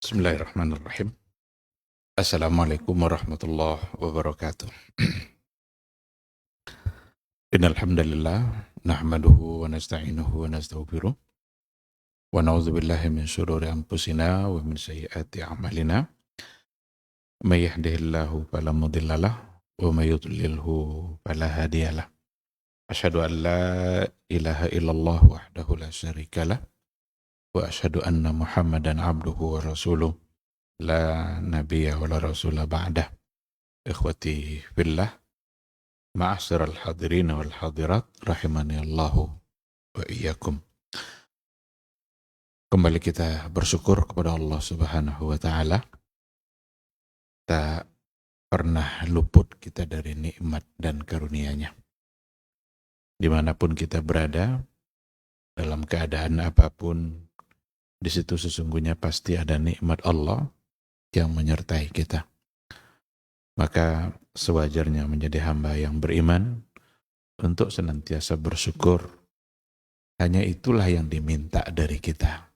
Bismillahirrahmanirrahim. Assalamualaikum warahmatullahi wabarakatuh. Innal hamdalillah nahmaduhu wa nasta'inuhu wa nastaghfiruh wa na'udzu billahi min shururi anfusina wa min sayyiati a'malina. May yahdihillahu fala mudhillalah wa may yudlilhu fala hadiyalah. Asyhadu an la ilaha illallah wahdahu la syarikalah wa asyhadu anna Muhammadan abduhu wa rasuluh la nabiyya wa la rasula ba'dah. Ikhwati fillah, ma'asyiral hadirin wal hadirat rahimani Allahu wa iyyakum. Kembali kita bersyukur kepada Allah Subhanahu wa taala. Tak pernah luput kita dari nikmat dan karunia-Nya. Dimanapun kita berada, dalam keadaan apapun, di situ sesungguhnya pasti ada nikmat Allah yang menyertai kita. Maka sewajarnya menjadi hamba yang beriman untuk senantiasa bersyukur. Hanya itulah yang diminta dari kita.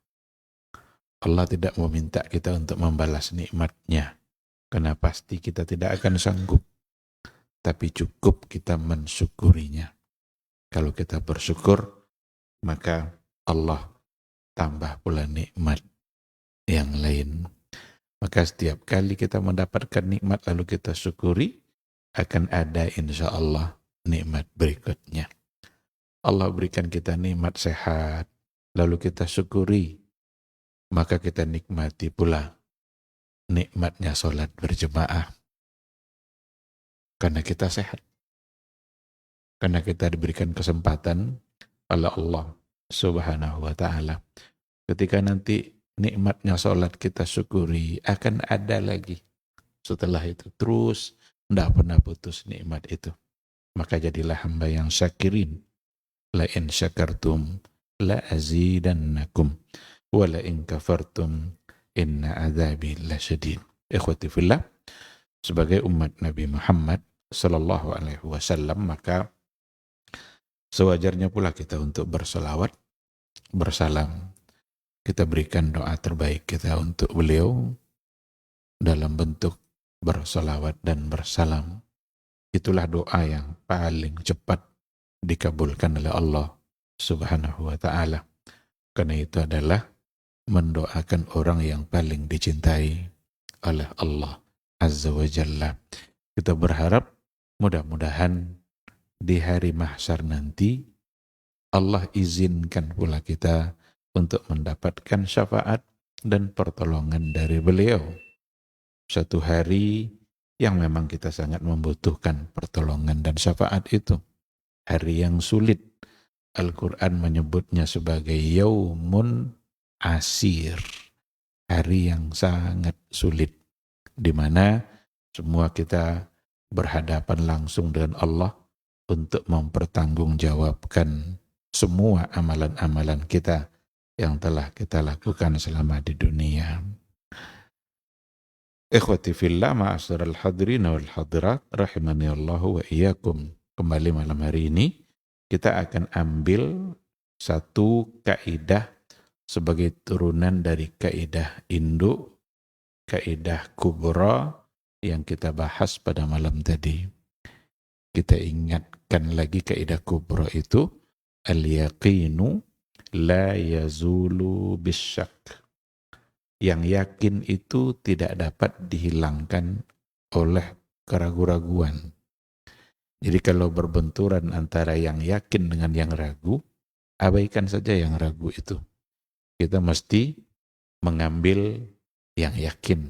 Allah tidak meminta kita untuk membalas nikmat-Nya, karena pasti kita tidak akan sanggup. Tapi cukup kita mensyukurinya. Kalau kita bersyukur, maka Allah tambah pula nikmat yang lain. Maka setiap kali kita mendapatkan nikmat lalu kita syukuri, akan ada insya Allah nikmat berikutnya. Allah berikan kita nikmat sehat, lalu kita syukuri, maka kita nikmati pula nikmatnya sholat berjemaah. Karena kita sehat. Karena kita diberikan kesempatan oleh Allah Subhanahu wa ta'ala. Ketika nanti nikmatnya sholat kita syukuri, akan ada lagi setelah itu. Terus tidak pernah putus nikmat itu. Maka jadilah hamba yang syakirin. La in syakartum la azidannakum wa la in kafartum inna adzabi lasyadid. Ikhwati fillah, sebagai umat Nabi Muhammad sallallahu alaihi wasallam, maka sewajarnya pula kita untuk berselawat, bersalam. Kita berikan doa terbaik kita untuk beliau dalam bentuk berselawat dan bersalam. Itulah doa yang paling cepat dikabulkan oleh Allah Subhanahu wa ta'ala. Karena itu adalah mendoakan orang yang paling dicintai oleh Allah Azza wa Jalla. Kita berharap mudah-mudahan di hari mahsyar nanti Allah izinkan pula kita untuk mendapatkan syafaat dan pertolongan dari beliau. Satu hari yang memang kita sangat membutuhkan pertolongan dan syafaat itu. Hari yang sulit. Al-Quran menyebutnya sebagai yaumun asir. Hari yang sangat sulit. Di mana semua kita berhadapan langsung dengan Allah untuk mempertanggungjawabkan semua amalan-amalan kita yang telah kita lakukan selama di dunia. Ikhwati fillah, ma'asyiral hadirin wal hadirat rahimani Allah wa iyyakum. Kembali malam hari ini kita akan ambil satu kaidah sebagai turunan dari kaidah induk, kaidah kubra yang kita bahas pada malam tadi. Kita ingatkan lagi kaidah kubra itu, al-yaqinu la yazulu bisyak. Yang yakin itu tidak dapat dihilangkan oleh keraguan-raguan. Jadi kalau berbenturan antara yang yakin dengan yang ragu, abaikan saja yang ragu itu. Kita mesti mengambil yang yakin.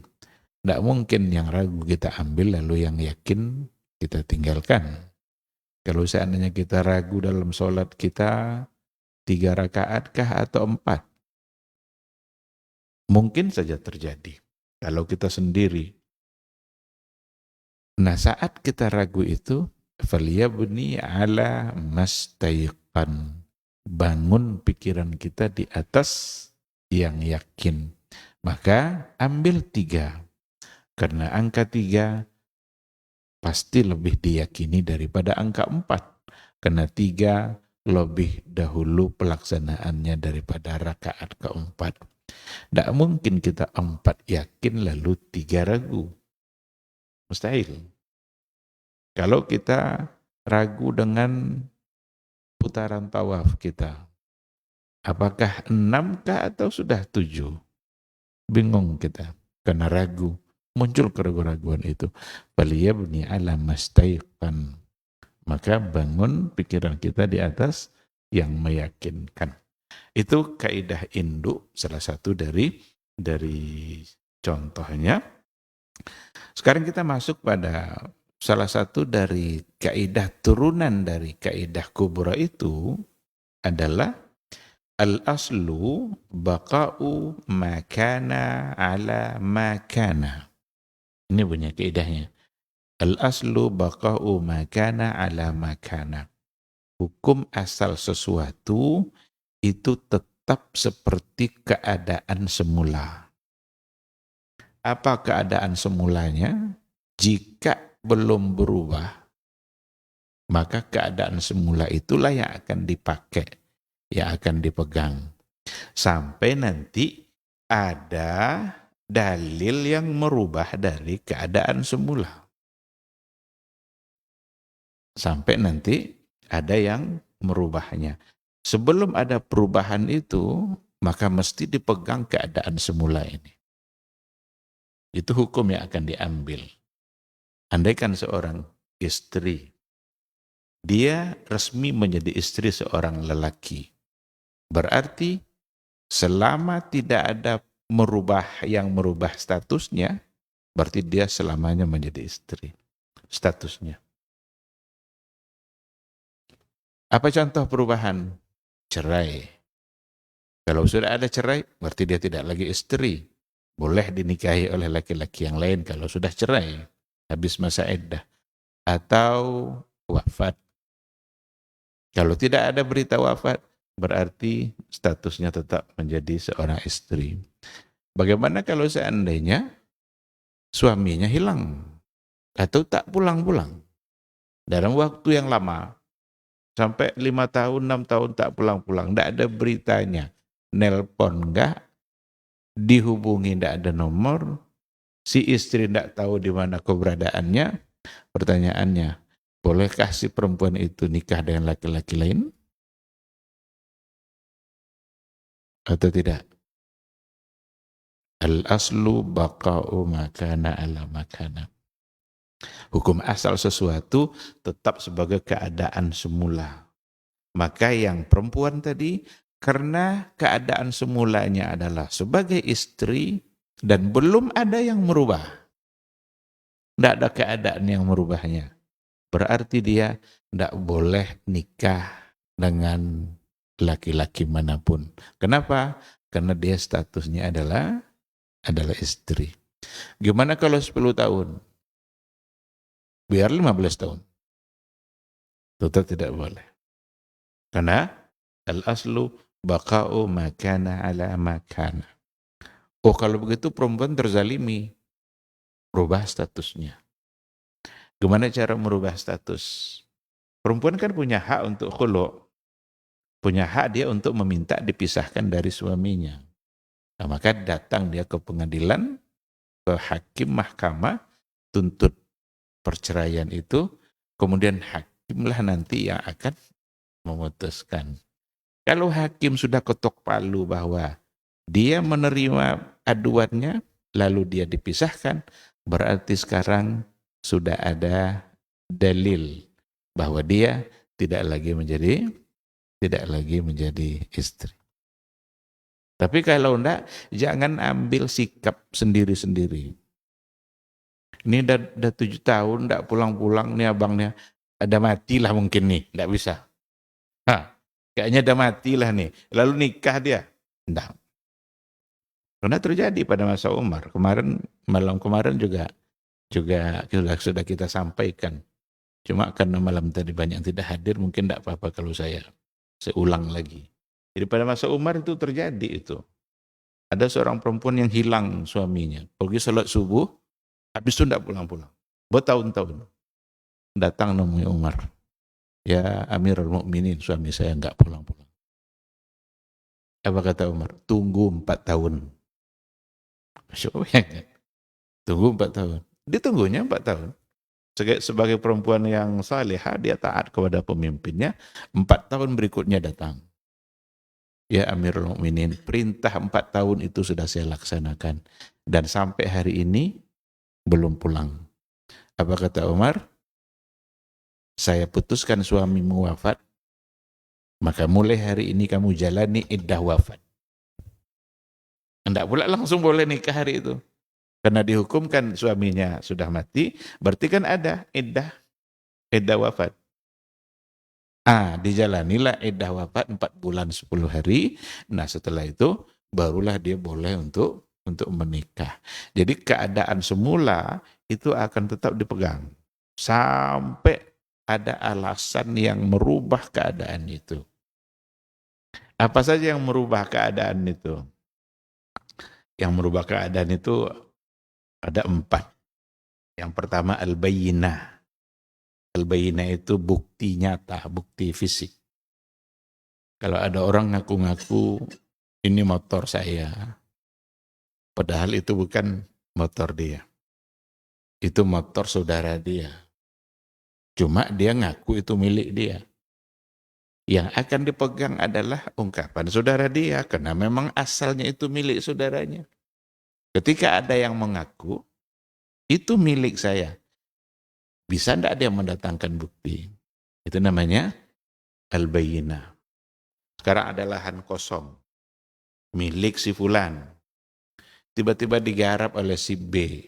Tidak mungkin yang ragu kita ambil lalu yang yakin kita tinggalkan. Kalau seandainya kita ragu dalam sholat kita 3 rakaat kah atau 4? Mungkin saja terjadi kalau kita sendiri. Nah, saat kita ragu itu, falyabni ala mastayqan. Bangun pikiran kita di atas yang yakin. Maka ambil 3. Karena angka 3 pasti lebih diyakini daripada angka 4. Karena 3 lebih dahulu pelaksanaannya daripada rakaat keempat. Tidak mungkin kita 4 yakin lalu 3 ragu. Mustahil. Kalau kita ragu dengan putaran tawaf kita, apakah 6 kah atau sudah 7? Bingung kita karena ragu. Muncul keraguan-raguan itu. Faliyabni ala mastaiqan. Maka bangun pikiran kita di atas yang meyakinkan. Itu kaidah induk, salah satu dari contohnya. Sekarang kita masuk pada salah satu dari kaidah turunan dari kaidah kubra itu adalah al-aslu baqa'u makana ala makana. Ini punya kaidahnya. Al-aslu baqa'u makana ala makana. Hukum asal sesuatu itu tetap seperti keadaan semula. Apa keadaan semulanya? Jika belum berubah, maka keadaan semula itulah yang akan dipakai, yang akan dipegang. Sampai nanti ada dalil yang merubah dari keadaan semula. Sampai nanti ada yang merubahnya. Sebelum ada perubahan itu, maka mesti dipegang keadaan semula ini. Itu hukum yang akan diambil. Andaikan seorang istri, dia resmi menjadi istri seorang lelaki. Berarti selama tidak ada yang merubah statusnya, berarti dia selamanya menjadi istri. Statusnya. Apa contoh perubahan? Cerai. Kalau sudah ada cerai, berarti dia tidak lagi istri. Boleh dinikahi oleh laki-laki yang lain kalau sudah cerai, habis masa iddah. Atau wafat. Kalau tidak ada berita wafat, berarti statusnya tetap menjadi seorang istri. Bagaimana kalau seandainya suaminya hilang atau tak pulang-pulang dalam waktu yang lama, sampai 5 tahun, 6 tahun tak pulang-pulang, tidak ada beritanya, nelpon enggak, dihubungi tidak ada nomor, si istri tidak tahu di mana keberadaannya. Pertanyaannya, bolehkah si perempuan itu nikah dengan laki-laki lain atau tidak? Al-aslu baqa'u makana ala makana. Hukum asal sesuatu tetap sebagai keadaan semula. Maka yang perempuan tadi, karena keadaan semulanya adalah sebagai istri dan belum ada yang merubah. Tidak ada keadaan yang merubahnya. Berarti dia tidak boleh nikah dengan laki-laki manapun. Kenapa? Karena dia statusnya adalah istri. Gimana kalau 10 tahun? Biar 15 tahun. Tetap tidak boleh. Karena al-aslu baqa'u makana ala makana. Oh, kalau begitu perempuan terzalimi. Rubah statusnya. Gimana cara merubah status? Perempuan kan punya hak untuk khulu'. Punya hak dia untuk meminta dipisahkan dari suaminya. Nah, maka datang dia ke pengadilan, ke hakim mahkamah, tuntut perceraian itu, kemudian hakimlah nanti yang akan memutuskan. Kalau hakim sudah ketok palu bahwa dia menerima aduannya, lalu dia dipisahkan, berarti sekarang sudah ada dalil bahwa dia tidak lagi menjadi istri. Tapi kalau enggak, jangan ambil sikap sendiri-sendiri. Ini udah 7 tahun enggak pulang-pulang, nih abangnya ada matilah mungkin nih, enggak bisa. Kayaknya udah matilah nih, lalu nikah dia. Enggak. Karena terjadi pada masa Umar. Malam kemarin juga sudah kita sampaikan. Cuma karena malam tadi banyak yang tidak hadir, mungkin tidak apa-apa kalau saya ulang lagi. Jadi pada masa Umar itu terjadi itu. Ada seorang perempuan yang hilang suaminya. Pergi salat subuh, habis itu tidak pulang-pulang. Bertahun-tahun. Datang nemui Umar. Ya Amirul Mukminin, suami saya enggak pulang-pulang. Apa kata Umar? Tunggu 4 tahun. Masya Allah, ya kan? Tunggu 4 tahun. Ditunggunya 4 tahun. Sebagai perempuan yang salihah, dia taat kepada pemimpinnya. 4 tahun berikutnya datang. Ya Amirul Mukminin, perintah 4 tahun itu sudah saya laksanakan. Dan sampai hari ini belum pulang. Apa kata Umar? Saya putuskan suamimu wafat, maka mulai hari ini kamu jalani iddah wafat. Enggak pula langsung boleh nikah hari itu. Karena dihukumkan suaminya sudah mati, berarti kan ada iddah wafat. Dijalanilah iddah wafat 4 bulan 10 hari. Nah setelah itu barulah dia boleh untuk menikah. Jadi keadaan semula itu akan tetap dipegang. Sampai ada alasan yang merubah keadaan itu. Apa saja yang merubah keadaan itu? Yang merubah keadaan itu ada 4. Yang pertama al-bayyinah. Al-bayyinah itu bukti nyata, bukti fisik. Kalau ada orang ngaku-ngaku ini motor saya, padahal itu bukan motor dia. Itu motor saudara dia. Cuma dia ngaku itu milik dia. Yang akan dipegang adalah ungkapan saudara dia, karena memang asalnya itu milik saudaranya. Ketika ada yang mengaku, itu milik saya. Bisa enggak dia mendatangkan bukti? Itu namanya al-bayyinah. Sekarang ada lahan kosong, milik si fulan. Tiba-tiba digarap oleh si B.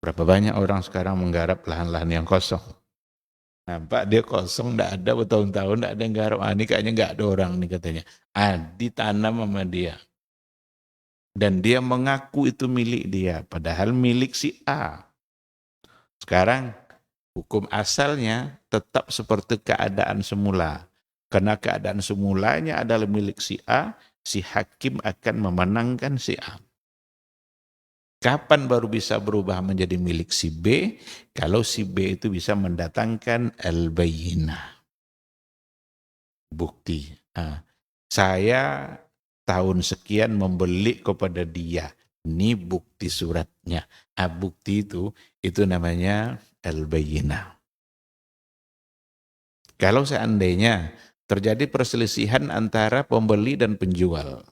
Berapa banyak orang sekarang menggarap lahan-lahan yang kosong? Nampak dia kosong, enggak ada bertahun-tahun, enggak ada yang garap. Ini kayaknya enggak ada orang nih katanya. Ditanam sama dia. Dan dia mengaku itu milik dia, padahal milik si A. Sekarang hukum asalnya tetap seperti keadaan semula. Karena keadaan semulanya adalah milik si A, si hakim akan memenangkan si A. Kapan baru bisa berubah menjadi milik si B? Kalau si B itu bisa mendatangkan al-bayyinah. Bukti. Saya tahun sekian membeli kepada dia. Ini bukti suratnya. Bukti itu namanya al-bayyinah. Kalau seandainya terjadi perselisihan antara pembeli dan penjual,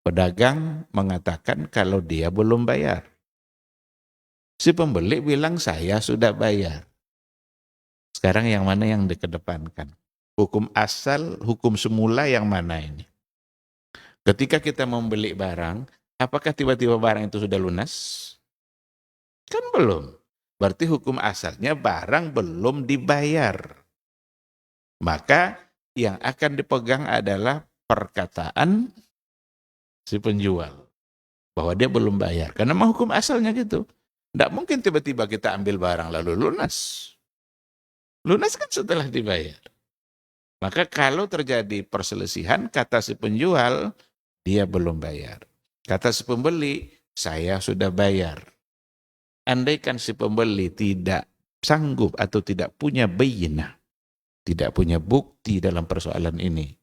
pedagang mengatakan kalau dia belum bayar. Si pembeli bilang saya sudah bayar. Sekarang yang mana yang dikedepankan? Hukum asal, hukum semula yang mana ini? Ketika kita membeli barang, apakah tiba-tiba barang itu sudah lunas? Kan belum. Berarti hukum asalnya barang belum dibayar. Maka yang akan dipegang adalah perkataan si penjual bahwa dia belum bayar. Karena memang hukum asalnya gitu. Tidak mungkin tiba-tiba kita ambil barang lalu lunas. Lunas kan setelah dibayar. Maka kalau terjadi perselisihan, kata si penjual, dia belum bayar. Kata si pembeli, saya sudah bayar. Andaikan si pembeli tidak sanggup atau tidak punya bayyinah, tidak punya bukti dalam persoalan ini,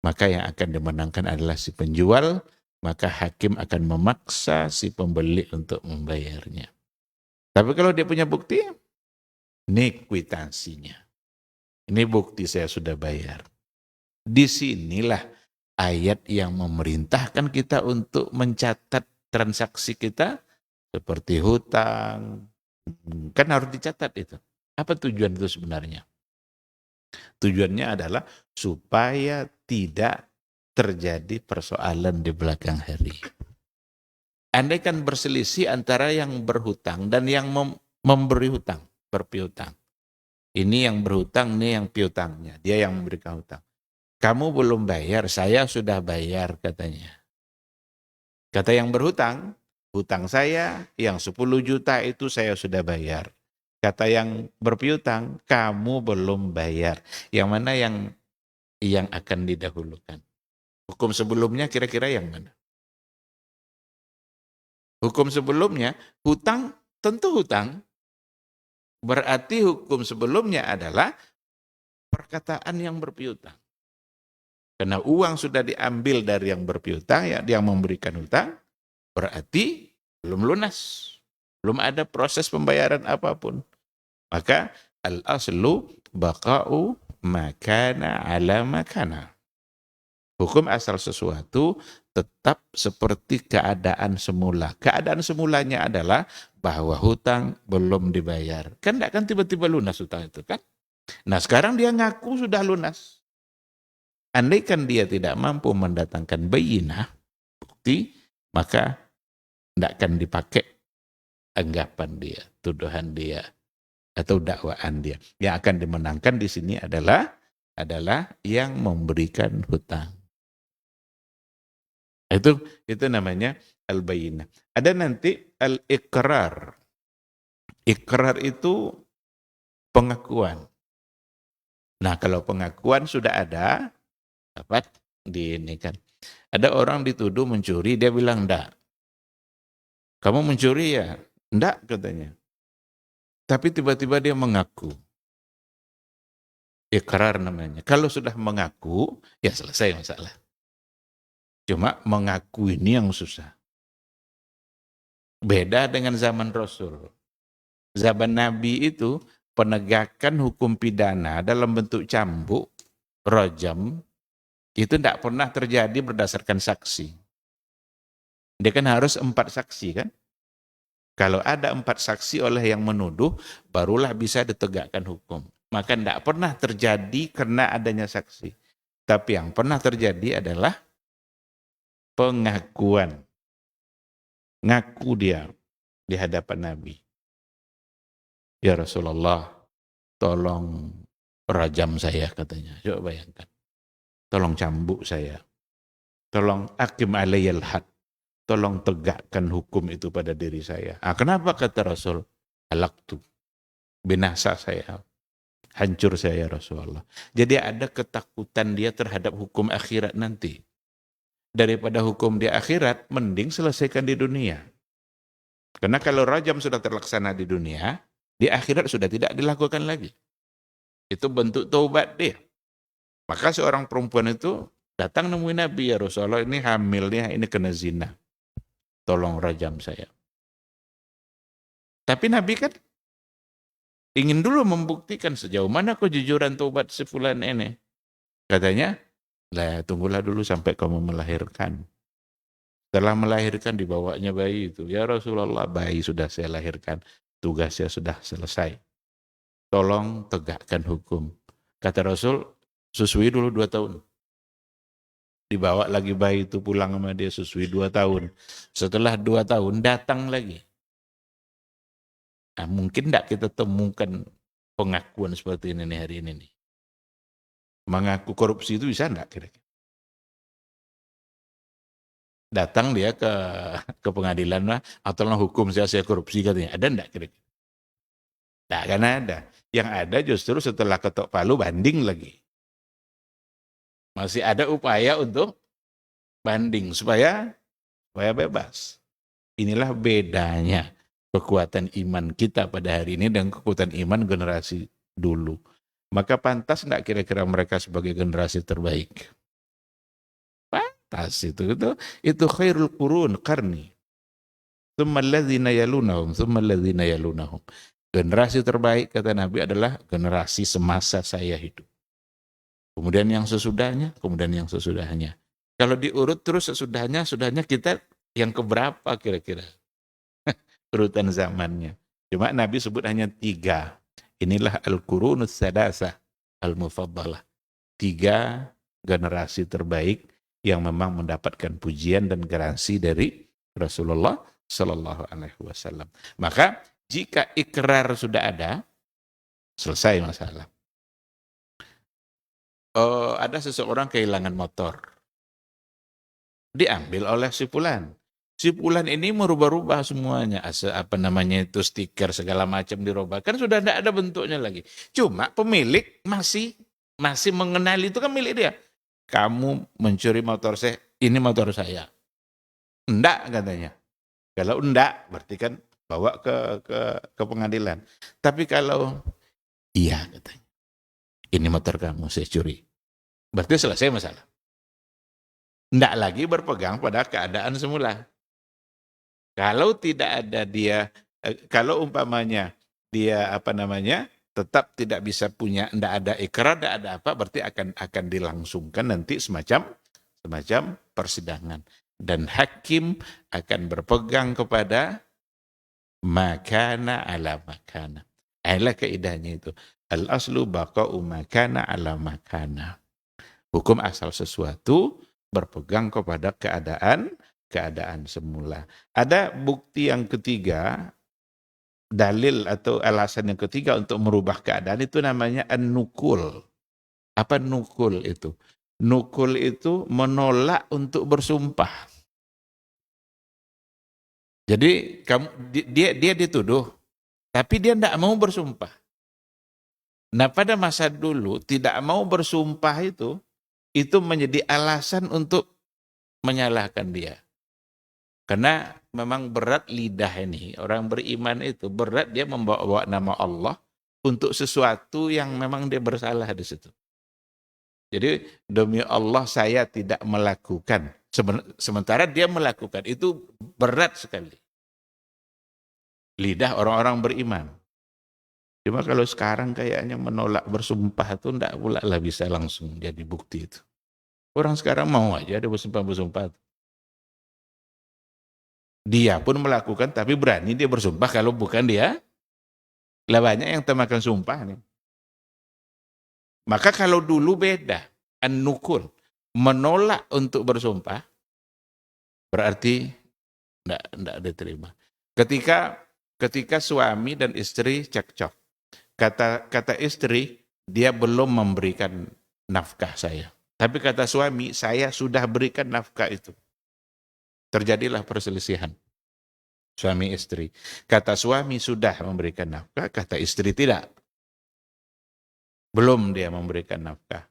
maka yang akan dimenangkan adalah si penjual, maka hakim akan memaksa si pembeli untuk membayarnya. Tapi kalau dia punya bukti, ini kwitansinya. Ini bukti saya sudah bayar. Disinilah ayat yang memerintahkan kita untuk mencatat transaksi kita seperti hutang. Kan harus dicatat itu. Apa tujuan itu sebenarnya? Tujuannya adalah supaya tidak terjadi persoalan di belakang hari. Andaikan berselisih antara yang berhutang dan yang memberi hutang, berpiutang. Ini yang berhutang, ini yang piutangnya. Dia yang memberikan hutang. Kamu belum bayar, saya sudah bayar katanya. Kata yang berhutang, hutang saya yang 10 juta itu saya sudah bayar. Kata yang berpiutang, kamu belum bayar. Yang mana yang akan didahulukan? Hukum sebelumnya kira-kira yang mana? Hukum sebelumnya, hutang tentu hutang. Berarti hukum sebelumnya adalah perkataan yang berpiutang. Karena uang sudah diambil dari yang berpiutang, ya, yang memberikan hutang, berarti belum lunas. Belum ada proses pembayaran apapun. Maka al-aslu baqa'u makana ala makana. Hukum asal sesuatu tetap seperti keadaan semula. Keadaan semulanya adalah bahwa hutang belum dibayar. Kan tidak kan tiba-tiba lunas hutang itu kan. Nah sekarang dia ngaku sudah lunas. Andaikan dia tidak mampu mendatangkan bayinah, bukti, maka tidak akan dipakai anggapan dia, tuduhan dia, atau dakwaan dia. Yang akan dimenangkan di sini adalah yang memberikan hutang. Itu namanya al-bayinah. Ada nanti al-iqrar. Iqrar itu pengakuan. Nah, kalau pengakuan sudah ada, dapat ini kan. Ada orang dituduh mencuri, dia bilang enggak. Kamu mencuri ya? Enggak katanya. Tapi tiba-tiba dia mengaku. Iqrar namanya. Kalau sudah mengaku, ya selesai masalah. Cuma mengaku ini yang susah. Beda dengan zaman Rasul. Zaman Nabi itu penegakan hukum pidana dalam bentuk cambuk, rajam, itu tidak pernah terjadi berdasarkan saksi. Dia kan harus 4 saksi kan? Kalau ada 4 saksi oleh yang menuduh, barulah bisa ditegakkan hukum. Maka tidak pernah terjadi karena adanya saksi. Tapi yang pernah terjadi adalah pengakuan. Ngaku dia di hadapan Nabi. Ya Rasulullah, tolong rajam saya katanya. Coba bayangkan. Tolong cambuk saya. Tolong hakim alayyal had. Tolong tegakkan hukum itu pada diri saya. Kenapa kata Rasul? Halaktu. Binasa saya. Hancur saya ya Rasulullah. Jadi ada ketakutan dia terhadap hukum akhirat nanti. Daripada hukum di akhirat, mending selesaikan di dunia. Karena kalau rajam sudah terlaksana di dunia, di akhirat sudah tidak dilakukan lagi. Itu bentuk taubat dia. Maka seorang perempuan itu datang nemuin Nabi, ya Rasulullah, ini hamilnya, ini kena zina. Tolong rajam saya. Tapi Nabi kan ingin dulu membuktikan sejauh mana kejujuran taubat si fulan ini. Katanya, lah tunggulah dulu sampai kamu melahirkan. Setelah melahirkan dibawanya bayi itu. Ya Rasulullah, bayi sudah saya lahirkan. Tugasnya sudah selesai. Tolong tegakkan hukum. Kata Rasul, susui dulu 2 tahun. Dibawa lagi bayi itu pulang sama dia, susui 2 tahun. Setelah 2 tahun datang lagi. Nah, mungkin tidak kita temukan pengakuan seperti ini hari ini nih. Mengaku korupsi itu bisa enggak kira-kira? Datang dia ke pengadilan lah, atau hukum saya korupsi katanya. Ada enggak kira-kira? Tidak kan ada. Yang ada justru setelah ketok palu banding lagi. Masih ada upaya untuk banding supaya bebas. Inilah bedanya kekuatan iman kita pada hari ini dan kekuatan iman generasi dulu. Maka pantas enggak kira-kira mereka sebagai generasi terbaik? Pantas itu khairul qurun qarni. Tsumma alladzina yalunahum, tsumma alladzina yalunahum. Generasi terbaik kata Nabi adalah generasi semasa saya hidup. Kemudian yang sesudahnya, kemudian yang sesudahnya. Kalau diurut terus sesudahnya kita yang keberapa kira-kira? Urutan zamannya. Cuma Nabi sebut hanya 3. Inilah al-qurunus sadasa al-mufaddalah. 3 generasi terbaik yang memang mendapatkan pujian dan garansi dari Rasulullah Sallallahu Alaihi Wasallam. Maka jika ikrar sudah ada, selesai masalah. Ada seseorang kehilangan motor, diambil oleh si fulan. Si fulan ini merubah-rubah semuanya, stiker segala macam dirubah. Kan sudah tidak ada bentuknya lagi. Cuma pemilik masih mengenali itu kan milik dia. Kamu mencuri motor saya, ini motor saya. Enggak katanya. Kalau enggak, berarti kan bawa ke pengadilan. Tapi kalau iya katanya, ini motor kamu saya curi, berarti selesai masalah. Tidak lagi berpegang pada keadaan semula. Kalau tidak ada dia, kalau umpamanya dia tetap tidak bisa punya, tidak ada ikrar, tidak ada apa, berarti akan dilangsungkan nanti semacam persidangan. Dan hakim akan berpegang kepada makana ala makana. Inilah kaidahnya itu. Al-aslu baqa'u makana ala makana. Hukum asal sesuatu berpegang kepada keadaan semula. Ada bukti yang ketiga, dalil atau alasan yang ketiga untuk merubah keadaan itu namanya an-nukul. Apa nukul itu? Nukul itu menolak untuk bersumpah. Jadi dia dituduh, tapi dia tidak mau bersumpah. Nah, pada masa dulu tidak mau bersumpah itu menjadi alasan untuk menyalahkan dia. Karena memang berat lidah ini, orang beriman itu berat dia membawa nama Allah untuk sesuatu yang memang dia bersalah di situ. Jadi demi Allah saya tidak melakukan, sementara dia melakukan, itu berat sekali. Lidah orang-orang beriman. Cuma kalau sekarang kayaknya menolak bersumpah itu enggak pula lah bisa langsung jadi bukti itu. Orang sekarang mau aja ada bersumpah-bersumpah. Dia pun melakukan tapi berani dia bersumpah kalau bukan dia. Lah banyak yang termakan sumpah nih. Maka kalau dulu beda, an-nukul, menolak untuk bersumpah berarti enggak diterima. Ketika suami dan istri cekcok, kata istri, dia belum memberikan nafkah saya. Tapi kata suami, saya sudah berikan nafkah itu. Terjadilah perselisihan suami istri. Kata suami sudah memberikan nafkah, kata istri tidak. Belum dia memberikan nafkah.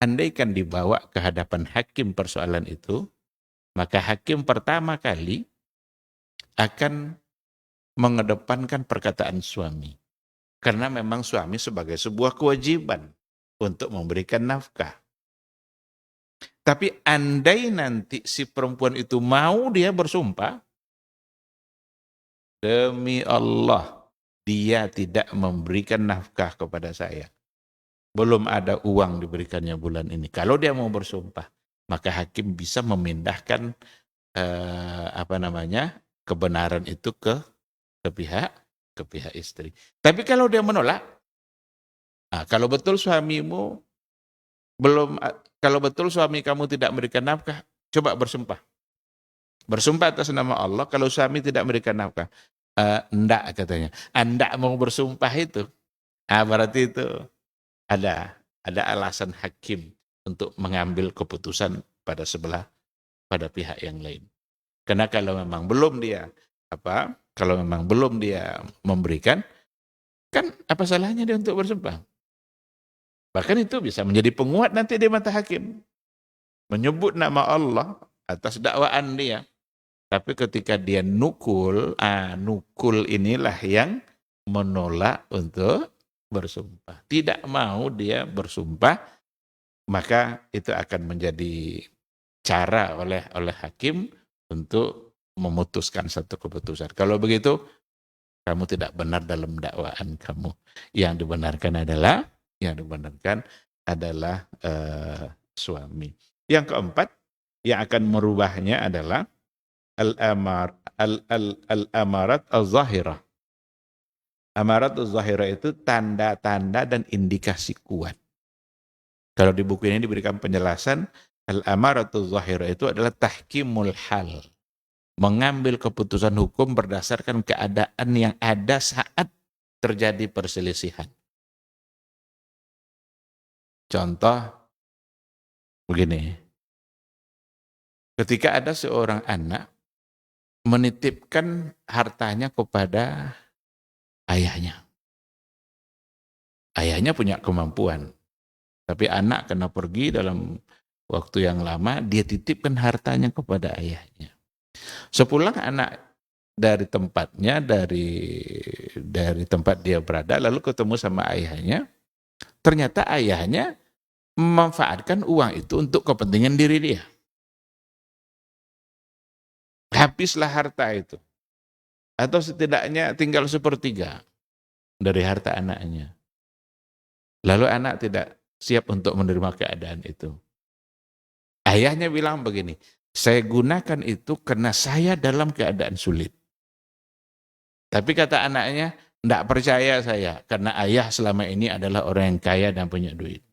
Andaikan dibawa ke hadapan hakim persoalan itu, maka hakim pertama kali akan mengedepankan perkataan suami. Karena memang suami sebagai sebuah kewajiban untuk memberikan nafkah. Tapi andai nanti si perempuan itu mau dia bersumpah, demi Allah, dia tidak memberikan nafkah kepada saya. Belum ada uang diberikannya bulan ini. Kalau dia mau bersumpah, maka hakim bisa memindahkan kebenaran itu ke pihak istri. Tapi kalau dia menolak, kalau betul suamimu kalau betul suami kamu tidak memberikan nafkah, coba bersumpah. Bersumpah atas nama Allah, kalau suami tidak memberikan nafkah. Enggak katanya. Anda mau bersumpah itu. Berarti itu ada alasan hakim untuk mengambil keputusan pada pihak yang lain. Karena kalau memang belum dia memberikan, kan apa salahnya dia untuk bersumpah? Bahkan itu bisa menjadi penguat nanti di mata hakim. Menyebut nama Allah atas dakwaan dia. Tapi ketika dia nukul inilah yang menolak untuk bersumpah. Tidak mau dia bersumpah, maka itu akan menjadi cara oleh hakim untuk memutuskan satu keputusan. Kalau begitu, kamu tidak benar dalam dakwaan kamu. Yang dibenarkan adalah suami. Yang keempat, yang akan merubahnya adalah al-amarat al-zahirah. Amarat al-zahirah itu tanda-tanda dan indikasi kuat. Kalau di buku ini diberikan penjelasan, al-amarat al-zahirah itu adalah tahkimul hal. Mengambil keputusan hukum berdasarkan keadaan yang ada saat terjadi perselisihan. Contoh begini. Ketika ada seorang anak menitipkan hartanya kepada ayahnya. Ayahnya punya kemampuan, tapi anak kena pergi dalam waktu yang lama, dia titipkan hartanya kepada ayahnya. Sepulang anak dari tempatnya, dari tempat dia berada, lalu ketemu sama ayahnya, ternyata ayahnya memanfaatkan uang itu untuk kepentingan diri dia. habislah harta itu. Atau setidaknya tinggal 1/3 dari harta anaknya. Lalu anak tidak siap untuk menerima keadaan itu. Ayahnya bilang begini, saya gunakan itu karena saya dalam keadaan sulit. Tapi kata anaknya, tidak percaya saya, karena ayah selama ini adalah orang yang kaya dan punya duit.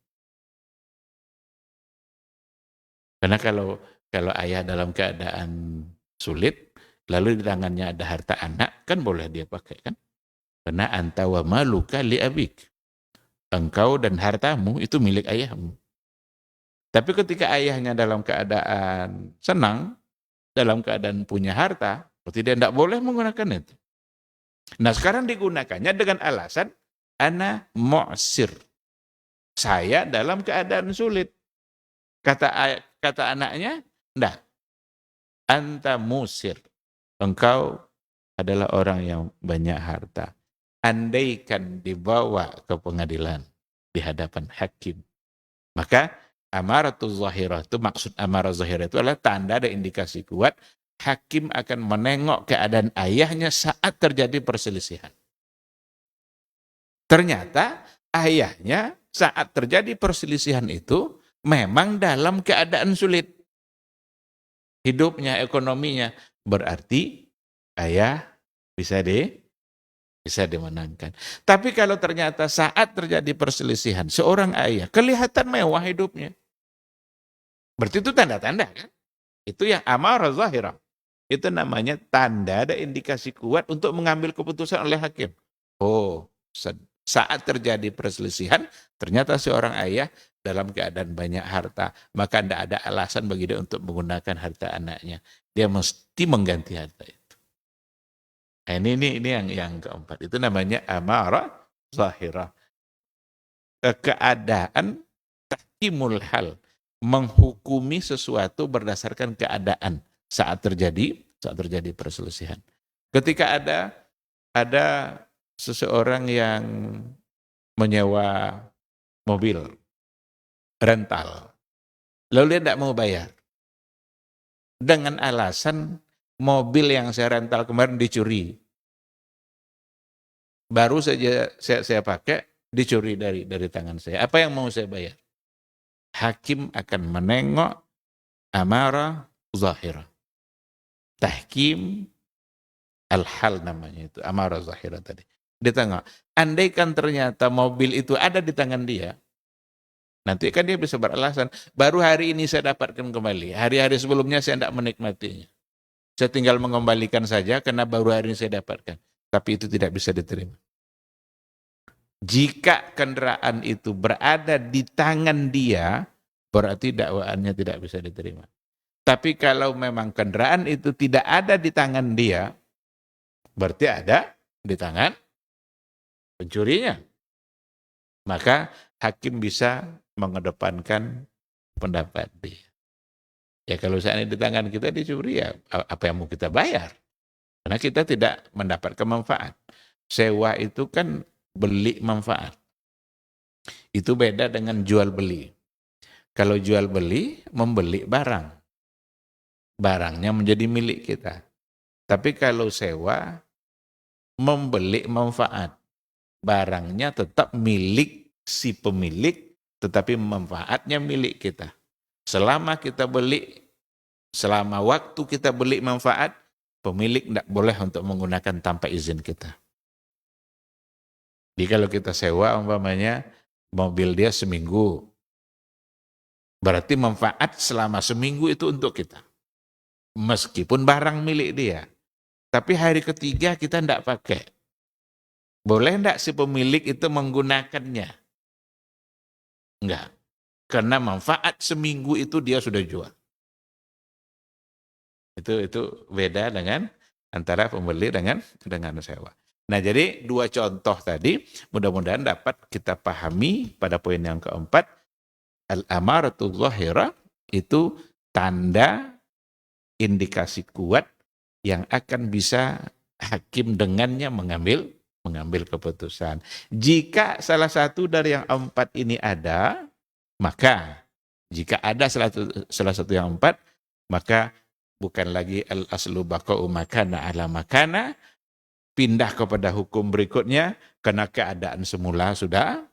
Karena kalau ayah dalam keadaan sulit, lalu di tangannya ada harta anak, kan boleh dia pakai kan? Karena anta wa maluka li abik. Engkau dan hartamu itu milik ayahmu. Tapi ketika ayahnya dalam keadaan senang, dalam keadaan punya harta, berarti dia tidak boleh menggunakan itu. Nah sekarang digunakannya dengan alasan, ana mu'sir. Saya dalam keadaan sulit. Kata anaknya, enggak. Anta musir. Engkau adalah orang yang banyak harta. Andaikan dibawa ke pengadilan di hadapan hakim. Maka amaratul zahirah itu, maksud amarah zahirah itu adalah tanda dan indikasi kuat hakim akan menengok keadaan ayahnya saat terjadi perselisihan. Ternyata ayahnya saat terjadi perselisihan itu memang dalam keadaan sulit. Hidupnya, ekonominya. Berarti ayah bisa dimenangkan. Tapi kalau ternyata saat terjadi perselisihan, seorang ayah kelihatan mewah hidupnya. Berarti itu tanda-tanda kan? Itu yang amarah zahirah. Itu namanya tanda dan indikasi kuat untuk mengambil keputusan oleh hakim. Oh, saat terjadi perselisihan, ternyata seorang ayah dalam keadaan banyak harta, maka tidak ada alasan bagi dia untuk menggunakan harta anaknya. Dia mesti mengganti harta itu. Nah, ini yang keempat. Itu namanya amarah zahirah. Keadaan tahkimul hal, menghukumi sesuatu berdasarkan keadaan saat terjadi perselisihan. Ketika ada seseorang yang menyewa mobil rental, lalu dia tidak mau bayar dengan alasan mobil yang saya rental kemarin dicuri, baru saja saya pakai dicuri dari tangan saya. Apa yang mau saya bayar? Hakim akan menengok amarah zahirah. Tahkim al-hal namanya itu, amarah zahirah tadi. Dia tengok, andaikan ternyata mobil itu ada di tangan dia, nanti kan dia bisa beralasan, baru hari ini saya dapatkan kembali, hari-hari sebelumnya saya tidak menikmatinya. Saya tinggal mengembalikan saja karena baru hari ini saya dapatkan. Tapi itu tidak bisa diterima. Jika kendaraan itu berada di tangan dia, berarti dakwaannya tidak bisa diterima. Tapi kalau memang kendaraan itu tidak ada di tangan dia, berarti ada di tangan pencurinya. Maka hakim bisa mengedepankan pendapat dia. Ya kalau seandainya di tangan kita dicuri, ya apa yang mau kita bayar? Karena kita tidak mendapatkan manfaat. Sewa itu kan beli manfaat. Itu beda dengan jual beli. Kalau jual beli, membeli barang. Barangnya menjadi milik kita. Tapi kalau sewa, membeli manfaat. Barangnya tetap milik si pemilik, tetapi manfaatnya milik kita. Selama kita beli, selama waktu kita beli manfaat, pemilik tidak boleh untuk menggunakan tanpa izin kita. Jadi kalau kita sewa umpamanya mobil dia seminggu, berarti manfaat selama seminggu itu untuk kita. Meskipun barang milik dia. Tapi hari ketiga kita tidak pakai. Boleh tidak si pemilik itu menggunakannya? Enggak. Karena manfaat seminggu itu dia sudah jual. Itu beda dengan antara pembeli dengan sewa. Nah jadi dua contoh tadi mudah-mudahan dapat kita pahami pada poin yang keempat. Al-amaratul zahirah itu tanda indikasi kuat yang akan bisa hakim dengannya mengambil keputusan. Jika salah satu dari yang empat ini ada, maka jika ada salah satu yang empat, maka bukan lagi al-aslu baqa'u makana ala makana, pindah kepada hukum berikutnya karena keadaan semula sudah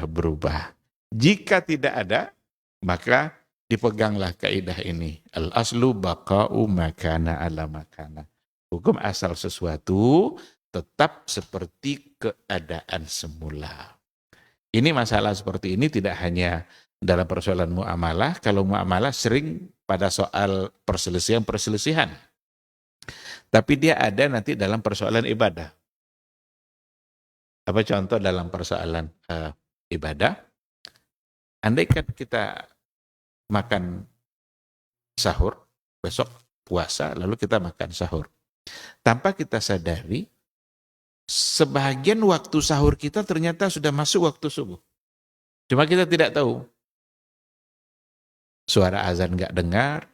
berubah. Jika tidak ada, maka dipeganglah kaidah ini. Al-aslu baqa'u makana ala makana. Hukum asal sesuatu tetap seperti keadaan semula. Ini masalah seperti ini tidak hanya dalam persoalan muamalah, kalau muamalah sering pada soal perselisihan-perselisihan. Tapi dia ada nanti dalam persoalan ibadah. Apa contoh dalam persoalan ibadah? Andaikan kita makan sahur, besok puasa, lalu kita makan sahur. Tanpa kita sadari, sebagian waktu sahur kita ternyata sudah masuk waktu subuh. Cuma kita tidak tahu. Suara azan nggak dengar.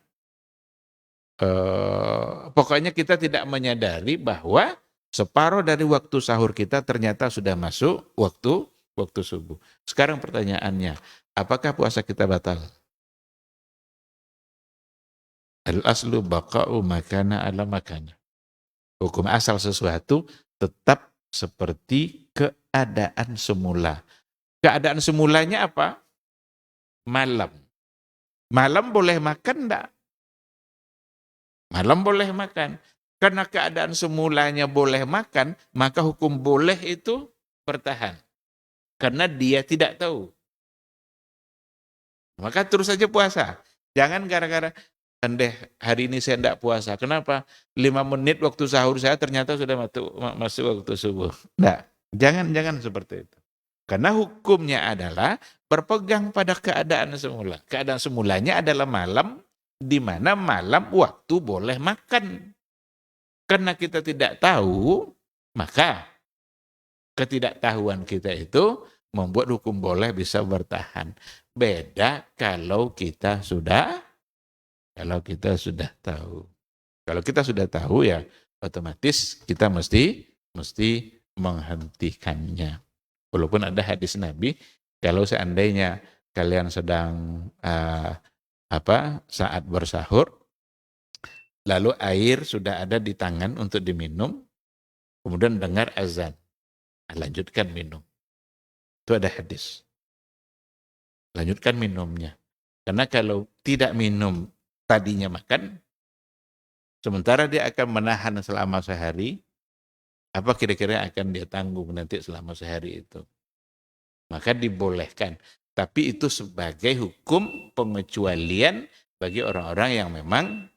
Pokoknya kita tidak menyadari bahwa separuh dari waktu sahur kita ternyata sudah masuk waktu subuh. Sekarang pertanyaannya, apakah puasa kita batal? Al-aslu baqa'u makana ala makana. Hukum asal sesuatu tetap seperti keadaan semula. Keadaan semulanya apa? Malam. Malam boleh makan enggak? Malam boleh makan. Karena keadaan semulanya boleh makan, maka hukum boleh itu bertahan. Karena dia tidak tahu. Maka terus saja puasa. Jangan gara-gara, andai hari ini saya tidak puasa. Kenapa? 5 menit waktu sahur saya ternyata sudah masuk waktu subuh. Enggak. Jangan seperti itu. Karena hukumnya adalah berpegang pada keadaan semula. Keadaan semulanya adalah malam, di mana malam waktu boleh makan. Karena kita tidak tahu, maka ketidaktahuan kita itu membuat hukum boleh bisa bertahan. Beda kalau kita sudah tahu. Kalau kita sudah tahu ya otomatis kita mesti menghentikannya. Walaupun ada hadis Nabi, kalau seandainya kalian sedang saat bersahur, lalu air sudah ada di tangan untuk diminum, kemudian dengar azan, lanjutkan minum. Itu ada hadis. Lanjutkan minumnya. Karena kalau tidak minum tadinya makan, sementara dia akan menahan selama sehari, apa kira-kira akan dia tanggung nanti selama sehari itu. Maka dibolehkan. Tapi itu sebagai hukum pengecualian bagi orang-orang yang memang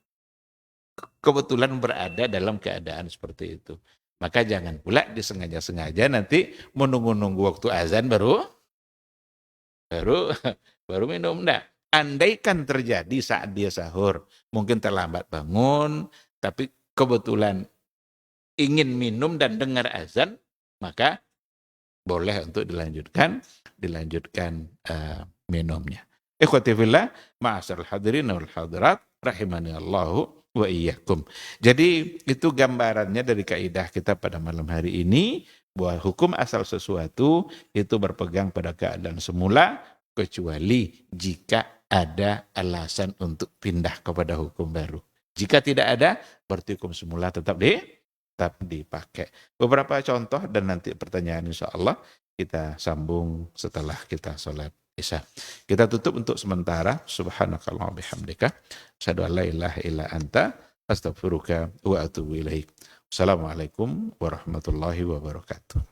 kebetulan berada dalam keadaan seperti itu. Maka jangan pula disengaja-sengaja nanti menunggu-nunggu waktu azan baru minum. Enggak. Andaikan terjadi saat dia sahur, mungkin terlambat bangun, tapi kebetulan ingin minum dan dengar azan, maka boleh untuk dilanjutkan minumnya. Ikhwati fillah, ma'asyiral hadirin wal hadirat, rahimani Allahu wa iyyakum. Jadi itu gambarannya dari kaidah kita pada malam hari ini, bahwa hukum asal sesuatu itu berpegang pada keadaan semula, kecuali jika ada alasan untuk pindah kepada hukum baru. Jika tidak ada, berarti hukum semula tetap dipakai. Beberapa contoh dan nanti pertanyaan insya Allah kita sambung setelah kita sholat Isya. Kita tutup untuk sementara. Subhanakallah bihamdika. Asyhadu an la ilaha illa anta. Astaghfiruka wa atubu ilaik. Assalamualaikum warahmatullahi wabarakatuh.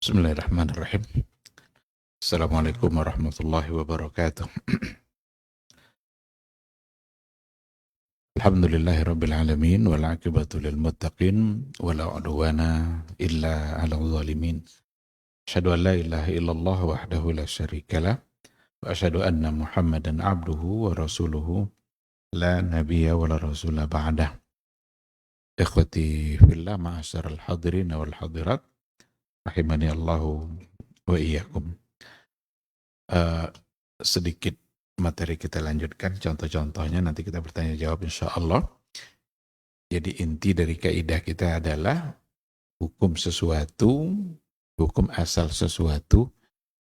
Bismillahirrahmanirrahim. Assalamualaikum warahmatullahi wabarakatuh. Alhamdulillahirabbil alamin wal aqibatu lil muttaqin wala udwana illa 'alal zalimin. Asyhadu an la ilaha illallah wahdahu la syarikalah wa asyhadu anna Muhammadan abduhu wa rasuluhu la nabiyya wa la rasula ba'dah. Ikhwati fillah ma'asyiral hadirin wal hadirat rahimani Allahu wa iyyakum. Sedikit materi kita lanjutkan, contoh-contohnya nanti kita bertanya jawab insya Allah. Jadi inti dari kaidah kita adalah hukum sesuatu, hukum asal sesuatu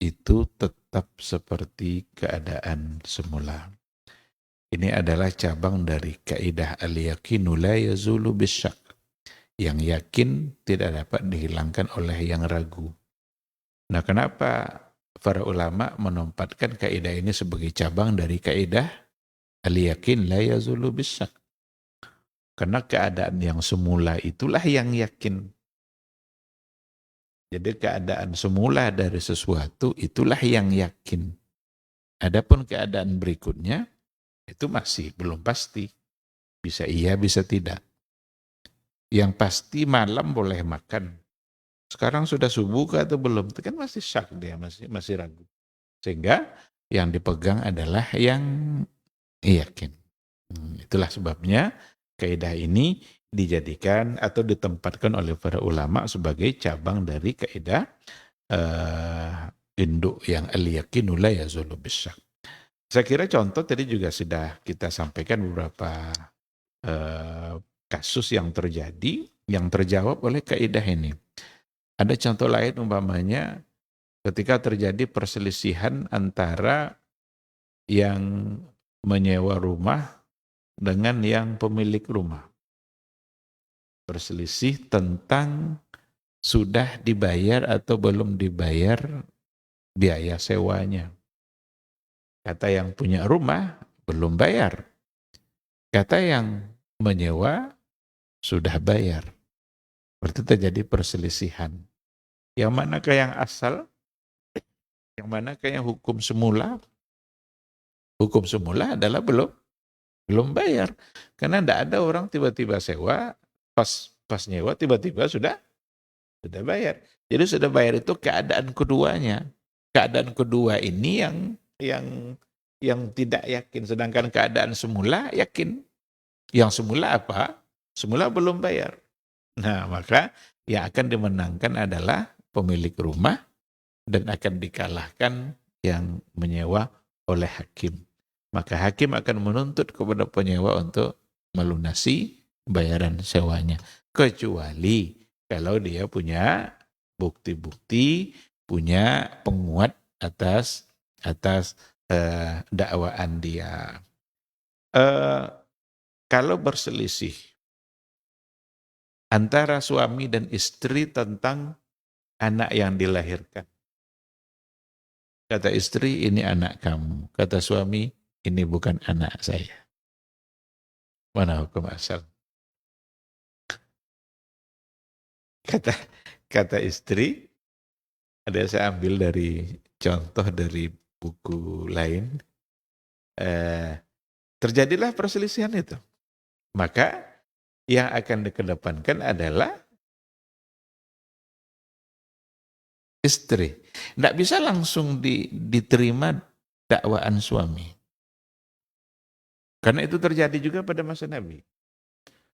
itu tetap seperti keadaan semula. Ini adalah cabang dari kaidah al-yaqinu la yazulu bisyak. Yang yakin tidak dapat dihilangkan oleh yang ragu. Nah, kenapa para ulama menempatkan kaidah ini sebagai cabang dari kaidah al-yaqin la yazulu bisyak? Karena keadaan yang semula itulah yang yakin. Jadi keadaan semula dari sesuatu itulah yang yakin. Adapun keadaan berikutnya itu masih belum pasti. Bisa iya, bisa tidak. Yang pasti malam boleh makan. Sekarang sudah subuh atau belum? Itu kan masih syak dia, masih ragu. Sehingga yang dipegang adalah yang yakin. Itulah sebabnya kaidah ini dijadikan atau ditempatkan oleh para ulama sebagai cabang dari kaidah induk yang al-yaqinu la yazulu bisyak. Saya kira contoh tadi juga sudah kita sampaikan beberapa kasus yang terjadi yang terjawab oleh kaidah ini. Ada contoh lain umpamanya ketika terjadi perselisihan antara yang menyewa rumah dengan yang pemilik rumah. Berselisih tentang sudah dibayar atau belum dibayar biaya sewanya. Kata yang punya rumah belum bayar. Kata yang menyewa sudah bayar. Berarti terjadi perselisihan. Yang manakah yang asal? Yang manakah yang hukum semula? Hukum semula adalah belum bayar. Karena tidak ada orang tiba-tiba sewa, pas nyewa tiba-tiba sudah bayar. Jadi sudah bayar itu keadaan keduanya. Keadaan kedua ini yang tidak yakin. Sedangkan keadaan semula yakin. Yang semula apa? Semula belum bayar. Nah, maka yang akan dimenangkan adalah pemilik rumah dan akan dikalahkan yang menyewa oleh hakim. Maka hakim akan menuntut kepada penyewa untuk melunasi bayaran sewanya. Kecuali kalau dia punya bukti-bukti, punya penguat atas dakwaan dia. Kalau berselisih antara suami dan istri tentang anak yang dilahirkan. Kata istri, ini anak kamu. Kata suami, ini bukan anak saya. Mana hukum asal? Kata istri, ada saya ambil dari contoh dari buku lain. Terjadilah perselisihan itu. Maka yang akan dikedepankan adalah istri. Tidak bisa langsung diterima dakwaan suami. Karena itu terjadi juga pada masa Nabi.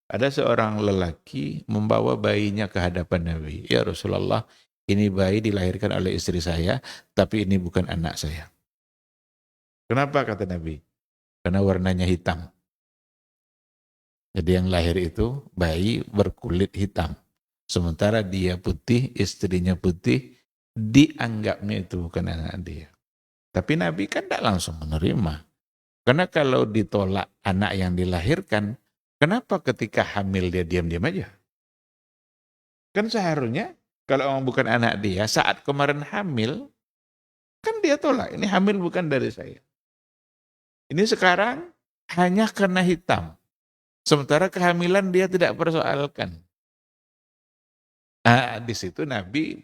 Ada seorang lelaki membawa bayinya ke hadapan Nabi. Ya Rasulullah, ini bayi dilahirkan oleh istri saya, tapi ini bukan anak saya. Kenapa kata Nabi? Karena warnanya hitam. Jadi yang lahir itu bayi berkulit hitam. Sementara dia putih, istrinya putih, dianggapnya itu bukan anak dia. Tapi Nabi kan tidak langsung menerima. Karena kalau ditolak anak yang dilahirkan, kenapa ketika hamil dia diam-diam aja? Kan seharusnya kalau orang bukan anak dia, saat kemarin hamil, kan dia tolak. Ini hamil bukan dari saya. Ini sekarang hanya karena hitam. Sementara kehamilan dia tidak persoalkan. Di situ Nabi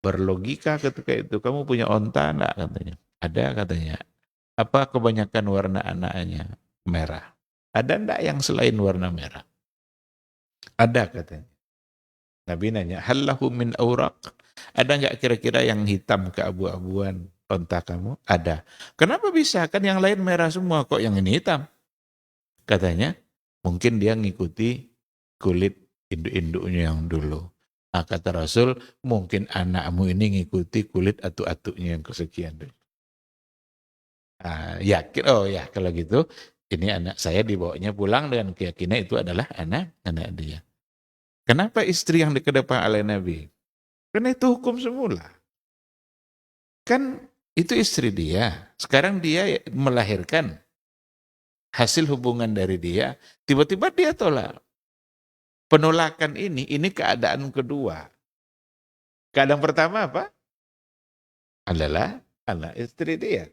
Berlogika ketika itu, kamu punya onta enggak katanya? Ada katanya. Apa kebanyakan warna anaknya? Merah. Ada enggak yang selain warna merah? Ada katanya. Nabi nanya, hallahu min auraq? Ada enggak kira-kira yang hitam keabu-abuan onta kamu? Ada. Kenapa bisa? Kan yang lain merah semua, kok yang ini hitam? Katanya, mungkin dia ngikuti kulit induk-induknya yang dulu. Nah, kata Rasul, mungkin anakmu ini ngikuti kulit atuk-atuknya yang kesekian dulu. Yakin, oh ya kalau gitu, ini anak saya dibawanya pulang dengan keyakinan itu adalah anak dia. Kenapa istri yang dikedepan oleh Nabi? Karena itu hukum semula. Kan itu istri dia. Sekarang dia melahirkan hasil hubungan dari dia. Tiba-tiba dia tolak. Penolakan ini keadaan kedua. Keadaan pertama apa? Adalah anak istri dia.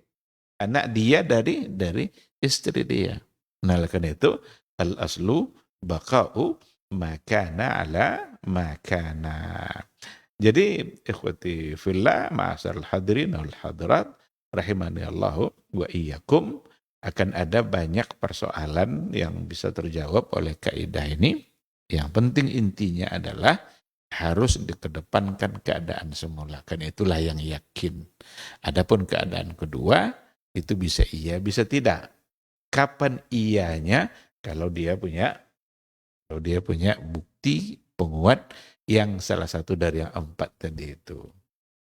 Anak dia dari istri dia. Nah, karena itu al-aslu baqa'u makana ala makana. Jadi ikhwati fillah ma'asal hadirin wal hadirat rahimani Allahu wa iyyakum, akan ada banyak persoalan yang bisa terjawab oleh kaidah ini. Yang penting intinya adalah harus dikedepankan keadaan semula. Karena itulah yang yakin. Adapun keadaan kedua itu bisa iya, bisa tidak. Kapan iyanya? Kalau dia punya bukti penguat yang salah satu dari yang 4 tadi itu.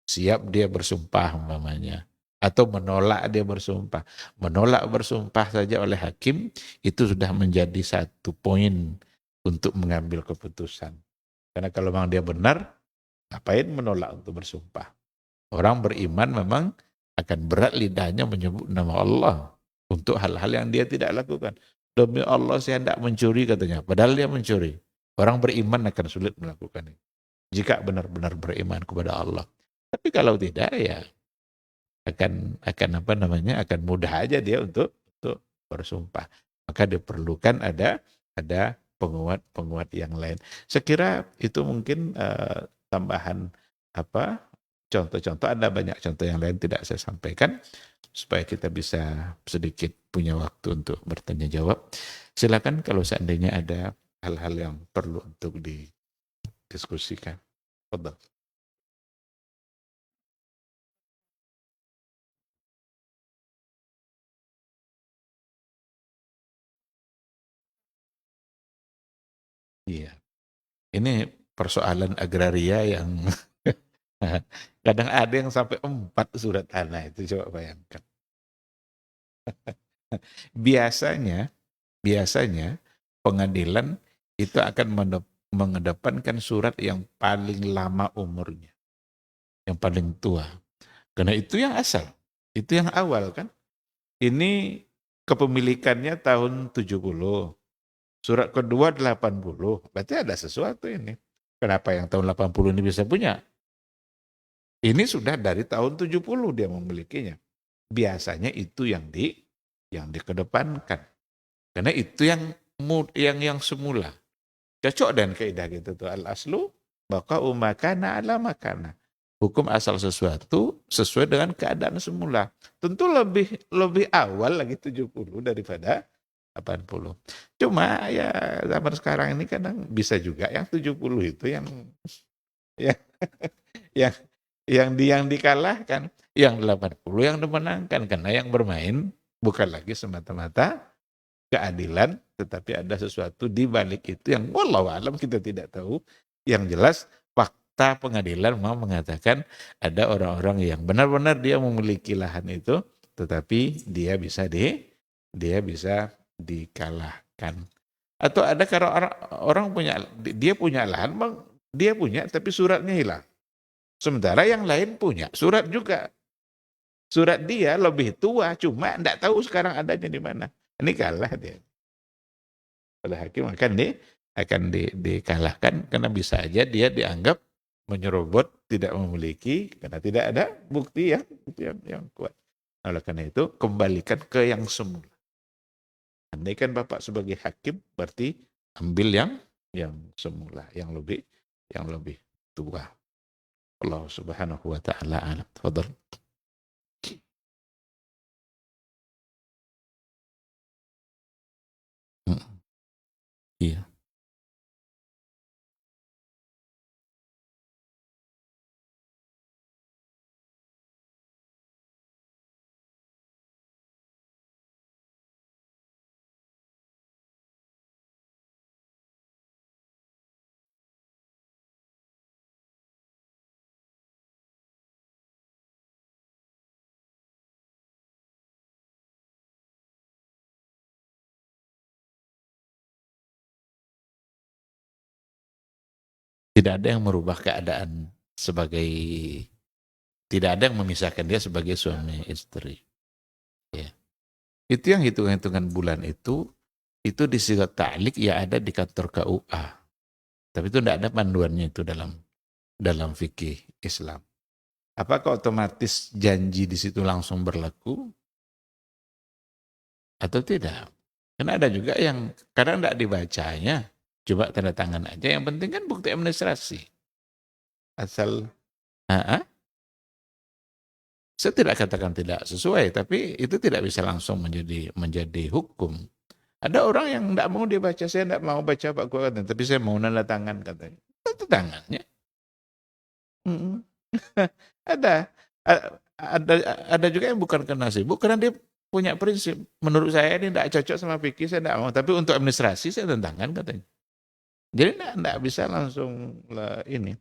Siap dia bersumpah umpamanya. Atau menolak dia bersumpah. Menolak bersumpah saja oleh hakim itu sudah menjadi satu poin untuk mengambil keputusan. Karena kalau memang dia benar, ngapain menolak untuk bersumpah? Orang beriman memang akan berat lidahnya menyebut nama Allah untuk hal-hal yang dia tidak lakukan. Demi Allah saya tidak mencuri katanya, padahal dia mencuri. Orang beriman akan sulit melakukan itu. Jika benar-benar beriman kepada Allah. Tapi kalau tidak ya akan mudah aja dia untuk bersumpah. Maka diperlukan ada penguat yang lain. Saya kira itu mungkin tambahan contoh-contoh. Ada banyak contoh yang lain tidak saya sampaikan supaya kita bisa sedikit punya waktu untuk bertanya jawab. Silakan kalau seandainya ada hal-hal yang perlu untuk didiskusikan. Fadhal. Iya. Ini persoalan agraria yang kadang ada yang sampai 4 surat tanah itu, coba bayangkan. Biasanya pengadilan itu akan mengedepankan surat yang paling lama umurnya, yang paling tua. Karena itu yang asal, itu yang awal kan. Ini kepemilikannya tahun 70, surat kedua 80, berarti ada sesuatu ini. Kenapa yang tahun 80 ini bisa punya? Ini sudah dari tahun 70 dia memilikinya. Biasanya itu yang dikedepankan. Karena itu yang semula. Cocok dan kaidah gitu tuh. Al-aslu baqa'u makana ala makana. Hukum asal sesuatu sesuai dengan keadaan semula. Tentu lebih awal lagi 70 daripada 80. Cuma ya zaman sekarang ini kadang bisa juga yang 70 itu yang yang yang dikalahkan, yang 80 yang dimenangkan, karena yang bermain bukan lagi semata-mata keadilan, tetapi ada sesuatu di balik itu yang wallahu alam kita tidak tahu. Yang jelas fakta pengadilan mau mengatakan ada orang-orang yang benar-benar dia memiliki lahan itu, tetapi dia bisa dikalahkan. Atau ada kalau orang punya lahan, dia punya tapi suratnya hilang. Sementara yang lain punya surat juga. Surat dia lebih tua, cuma tidak tahu sekarang adanya di mana. Ini kalah dia. Oleh hakim dikalahkan karena bisa aja dia dianggap menyerobot, tidak memiliki, karena tidak ada bukti yang kuat. Oleh karena itu, kembalikan ke yang semula. Andaikan Bapak sebagai hakim, berarti ambil yang semula, yang lebih tua. Allah Subhanahu wa taala alam. Tafadhal. Mm, iya. Tidak ada yang merubah keadaan sebagai, tidak ada yang memisahkan dia sebagai suami istri. Ya. Itu yang hitung-hitungan bulan itu disigat ta'liq ya ada di kantor KUA. Tapi itu tidak ada panduannya itu dalam fikih Islam. Apakah otomatis janji di situ langsung berlaku atau tidak? Karena ada juga yang kadang tidak dibacanya, coba tanda tangan aja. Yang penting kan bukti administrasi. Asal, saya tidak katakan tidak sesuai, tapi itu tidak bisa langsung menjadi hukum. Ada orang yang tidak mau dibaca, saya tidak mau baca Pak Gua, tapi saya mau nanda tangan katanya. Tanda tangannya. Mm-mm. Ada, ada, ada juga yang bukan karena sibuk, karena dia punya prinsip. Menurut saya ini tidak cocok sama fikih, saya tidak mau. Tapi untuk administrasi saya tentangkan katanya. Jadi tidak bisa langsung ini.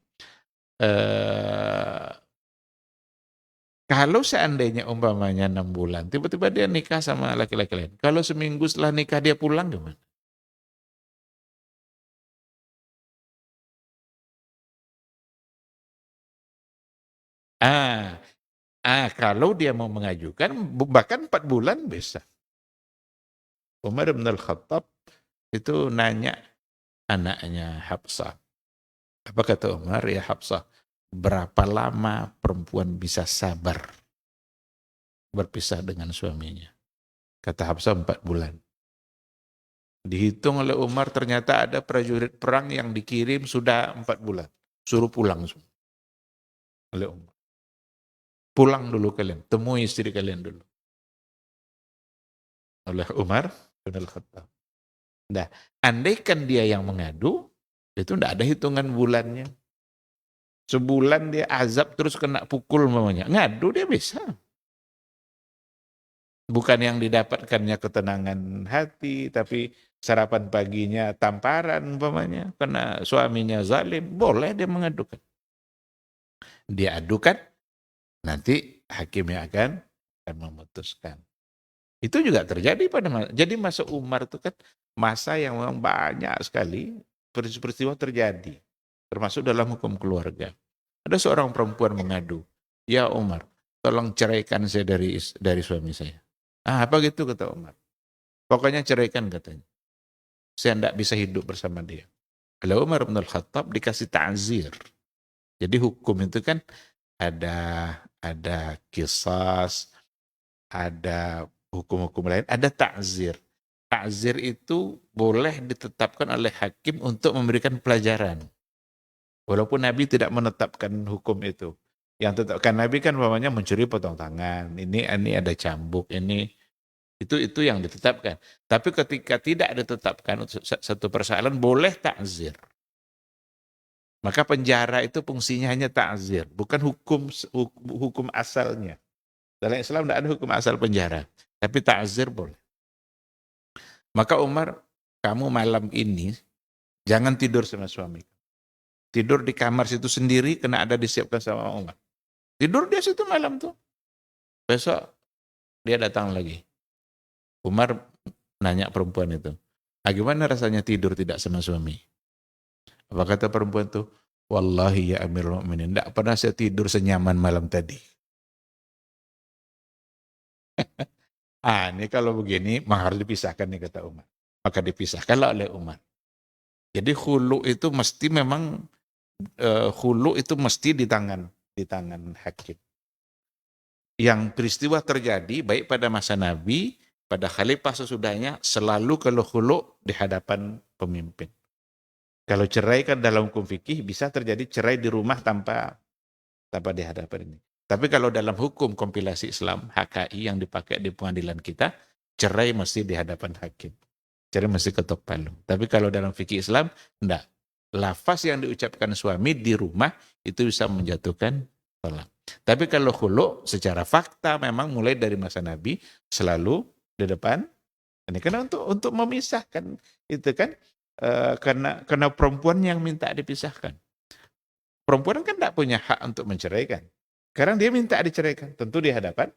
Eh, Kalau seandainya umpamanya 6 bulan, tiba-tiba dia nikah sama laki-laki lain. Kalau seminggu setelah nikah dia pulang gimana? Ah, kalau dia mau mengajukan, bahkan 4 bulan bisa. Umar bin Al-Khattab itu nanya anaknya Hafsah. Apa kata Umar? Ya Hafsah, berapa lama perempuan bisa sabar berpisah dengan suaminya? Kata Hafsah 4 bulan. Dihitung oleh Umar ternyata ada prajurit perang yang dikirim sudah 4 bulan. Suruh pulang semua oleh Umar. Pulang dulu kalian, temui istri kalian dulu. Oleh Umar bin Al-Khattab. Nah, andaikan dia yang mengadu, itu tidak ada hitungan bulannya. Sebulan dia azab terus kena pukul mamanya. Ngadu dia bisa. Bukan yang didapatkannya ketenangan hati, tapi sarapan paginya tamparan umpamanya karena suaminya zalim, boleh dia mengadukan. Dia adukan, nanti hakimnya akan memutuskan. Itu juga terjadi pada jadi masa Umar itu kan masa yang memang banyak sekali peristiwa terjadi, termasuk dalam hukum keluarga. Ada seorang perempuan mengadu, ya Umar, tolong ceraikan saya dari suami saya. Apa gitu kata Umar. Pokoknya ceraikan katanya. Saya tidak bisa hidup bersama dia. Kalau Umar bin Al-Khattab dikasih ta'zir. Jadi hukum itu kan ada kisas, ada hukum-hukum lain, ada ta'zir. Ta'zir itu boleh ditetapkan oleh hakim untuk memberikan pelajaran. Walaupun Nabi tidak menetapkan hukum itu. Yang tetapkan Nabi kan umpamanya mencuri potong tangan, ini ada cambuk, ini itu yang ditetapkan. Tapi ketika tidak ditetapkan satu persoalan boleh takzir. Maka penjara itu fungsinya hanya takzir, bukan hukum asalnya. Dalam Islam tidak ada hukum asal penjara, tapi takzir boleh. Maka Umar, kamu malam ini jangan tidur sama suami. Tidur di kamar situ sendiri, kena ada disiapkan sama Umar. Tidur dia situ malam tuh. Besok dia datang lagi. Umar nanya perempuan itu, gimana rasanya tidur tidak sama suami? Apa kata perempuan itu? Wallahi ya Amirul Mukminin, tidak pernah saya tidur senyaman malam tadi. Ini kalau begini, harus dipisahkan nih kata Umar. Maka dipisahkanlah oleh Umar. Jadi hulu itu mesti memang hulu itu mesti di tangan hakim. Yang peristiwa terjadi baik pada masa Nabi, pada khalifah sesudahnya, selalu kalau hulu di hadapan pemimpin. Kalau cerai kan dalam hukum fikih bisa terjadi cerai di rumah tanpa tanpa di hadapan ini. Tapi kalau dalam hukum kompilasi Islam, HKI yang dipakai di pengadilan kita, cerai mesti di hadapan hakim. Cerai mesti ketok palu. Tapi kalau dalam fikih Islam, enggak. Lafaz yang diucapkan suami di rumah itu bisa menjatuhkan talak. Tapi kalau khulu secara fakta memang mulai dari masa Nabi selalu di depan. Ini karena untuk memisahkan itu kan karena perempuan yang minta dipisahkan. Perempuan kan tidak punya hak untuk menceraikan. Sekarang dia minta diceraikan, tentu di hadapan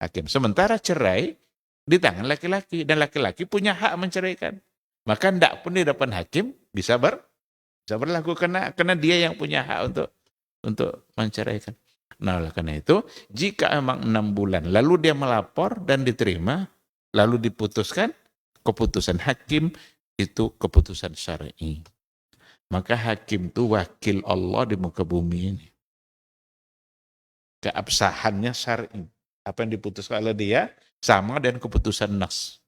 hakim. Sementara cerai di tangan laki-laki dan laki-laki punya hak menceraikan. Maka tidak pun di depan hakim bisa berlaku karena dia yang punya hak untuk menceraikan. Nah, oleh karena itu, jika memang 6 bulan lalu dia melapor dan diterima, lalu diputuskan, keputusan hakim itu keputusan syar'i. Maka hakim itu wakil Allah di muka bumi ini. Keabsahannya syar'i. Apa yang diputuskan oleh dia sama dengan keputusan nas.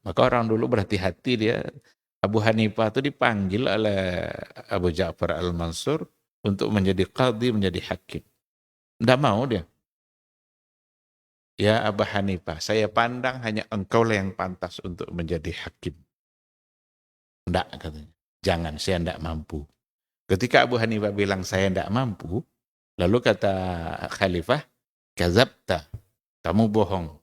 Maka orang dulu berhati-hati dia. Abu Hanifah itu dipanggil oleh Abu Ja'far al-Mansur untuk menjadi qadhi, menjadi hakim. Tidak mau dia. Ya Abu Hanifah, saya pandang hanya engkau lah yang pantas untuk menjadi hakim. Tidak, katanya. Jangan, saya tidak mampu. Ketika Abu Hanifah bilang saya tidak mampu, lalu kata Khalifah, kazabta, kamu bohong.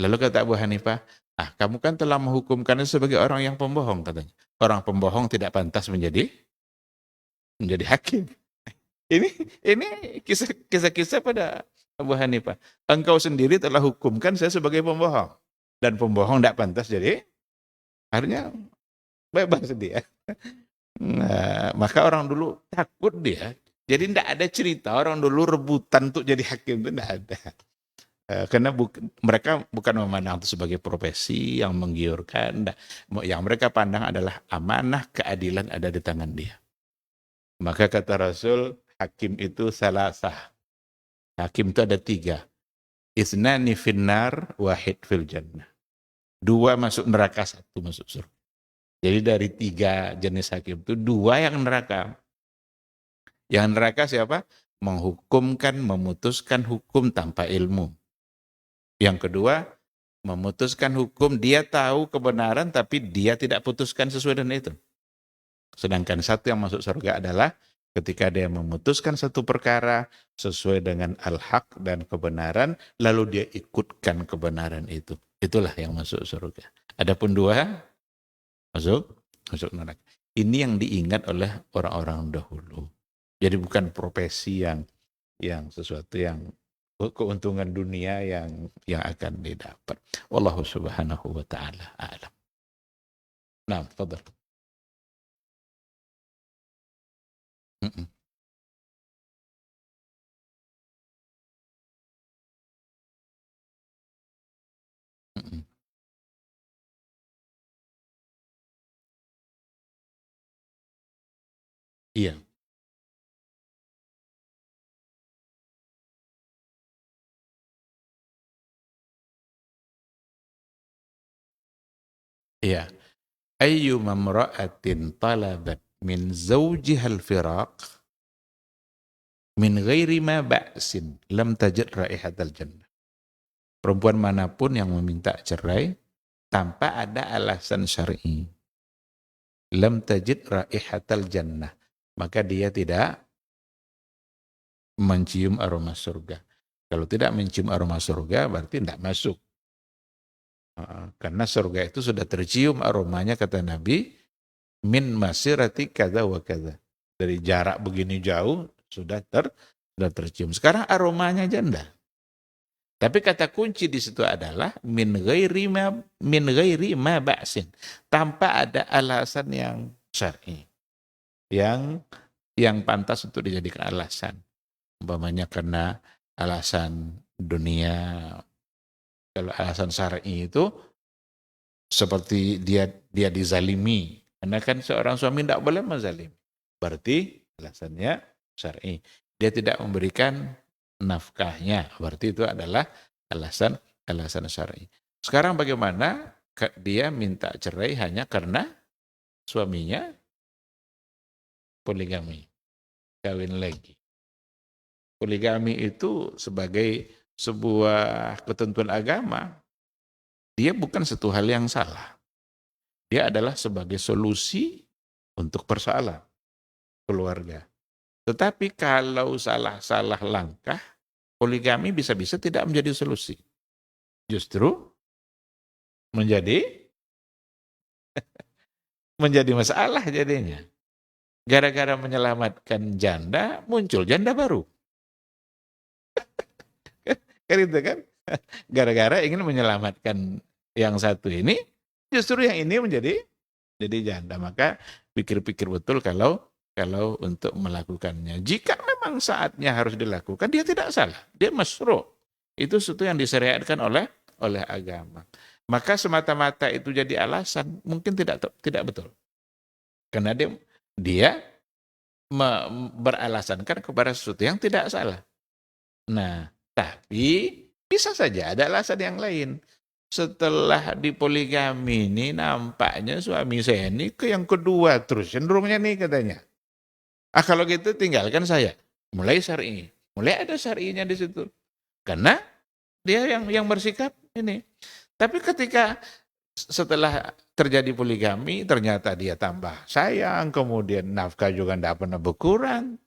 Lalu kata Abu Hanifah, kamu kan telah menghukumkannya sebagai orang yang pembohong, katanya. Orang pembohong tidak pantas menjadi hakim. Ini kisah-kisah pada Abu Hanifah. Engkau sendiri telah hukumkan saya sebagai pembohong. Dan pembohong tidak pantas jadi, akhirnya bebas dia. Nah, maka orang dulu takut dia. Jadi tidak ada cerita orang dulu rebutan untuk jadi hakim itu tidak ada. Karena mereka bukan memandang itu sebagai profesi yang menggiurkan. Yang mereka pandang adalah amanah keadilan ada di tangan dia. Maka kata Rasul, hakim itu salasah. Hakim itu ada 3. Isnani finnar, wahid fil jannah. 2 masuk neraka, 1 masuk surga. Jadi dari 3 jenis hakim itu 2 yang neraka. Yang neraka siapa? Menghukumkan, memutuskan hukum tanpa ilmu. Yang kedua, memutuskan hukum, dia tahu kebenaran tapi dia tidak putuskan sesuai dengan itu. Sedangkan 1 yang masuk surga adalah ketika dia memutuskan satu perkara sesuai dengan al-haq dan kebenaran, lalu dia ikutkan kebenaran itu. Itulah yang masuk surga. Adapun 2, masuk neraka. Ini yang diingat oleh orang-orang dahulu. Jadi bukan profesi yang sesuatu yang keuntungan dunia yang akan didapat. Wallahu subhanahu wa ta'ala a'lam. Nah, fadhal. Iya. Iya. Ayyu mamra'atin talabat min zawjihal firaq min ghairi ma ba'sin lam tajid raihatal jannah. Perempuan manapun yang meminta cerai tanpa ada alasan syar'i, lam tajid raihatal jannah, maka dia tidak mencium aroma surga. Kalau tidak mencium aroma surga berarti tidak masuk. Karena surga itu sudah tercium aromanya, kata Nabi, min masirati kada wa kada. Dari jarak begini jauh sudah tercium. Sekarang aromanya janda. Tapi kata kunci di situ adalah min ghairi ma ba'sin, tanpa ada alasan yang syar'i. Yang pantas untuk dijadikan alasan. Umpamanya karena alasan dunia. Kalau alasan syar'i itu seperti dia dizalimi. Karena kan seorang suami tidak boleh menzalimi. Berarti alasannya syar'i. Dia tidak memberikan nafkahnya. Berarti itu adalah alasan syar'i. Sekarang bagaimana dia minta cerai hanya karena suaminya poligami. kawin lagi. Poligami itu sebagai sebuah ketentuan agama, dia bukan satu hal yang salah. Dia adalah sebagai solusi untuk persoalan keluarga. Tetapi kalau salah-salah langkah, poligami bisa-bisa tidak menjadi solusi. Justru menjadi masalah jadinya. Gara-gara menyelamatkan janda, muncul janda baru. Kan itu kan? Gara-gara ingin menyelamatkan yang satu ini, justru yang ini menjadi janda. Maka pikir-pikir betul kalau untuk melakukannya. Jika memang saatnya harus dilakukan, dia tidak salah. Dia masyru'. Itu sesuatu yang disyariatkan oleh agama. Maka semata-mata itu jadi alasan, mungkin tidak betul. Karena dia beralasankan kepada sesuatu yang tidak salah. Nah, tapi bisa saja ada alasan yang lain. Setelah dipoligami ini nampaknya suami saya ini ke yang kedua terus cenderungnya nih katanya. Kalau gitu tinggalkan saya. Mulai syar'i. Mulai ada syar'inya di situ. Karena dia yang bersikap ini. Tapi ketika setelah terjadi poligami ternyata dia tambah sayang, kemudian nafkah juga tidak pernah berkurang.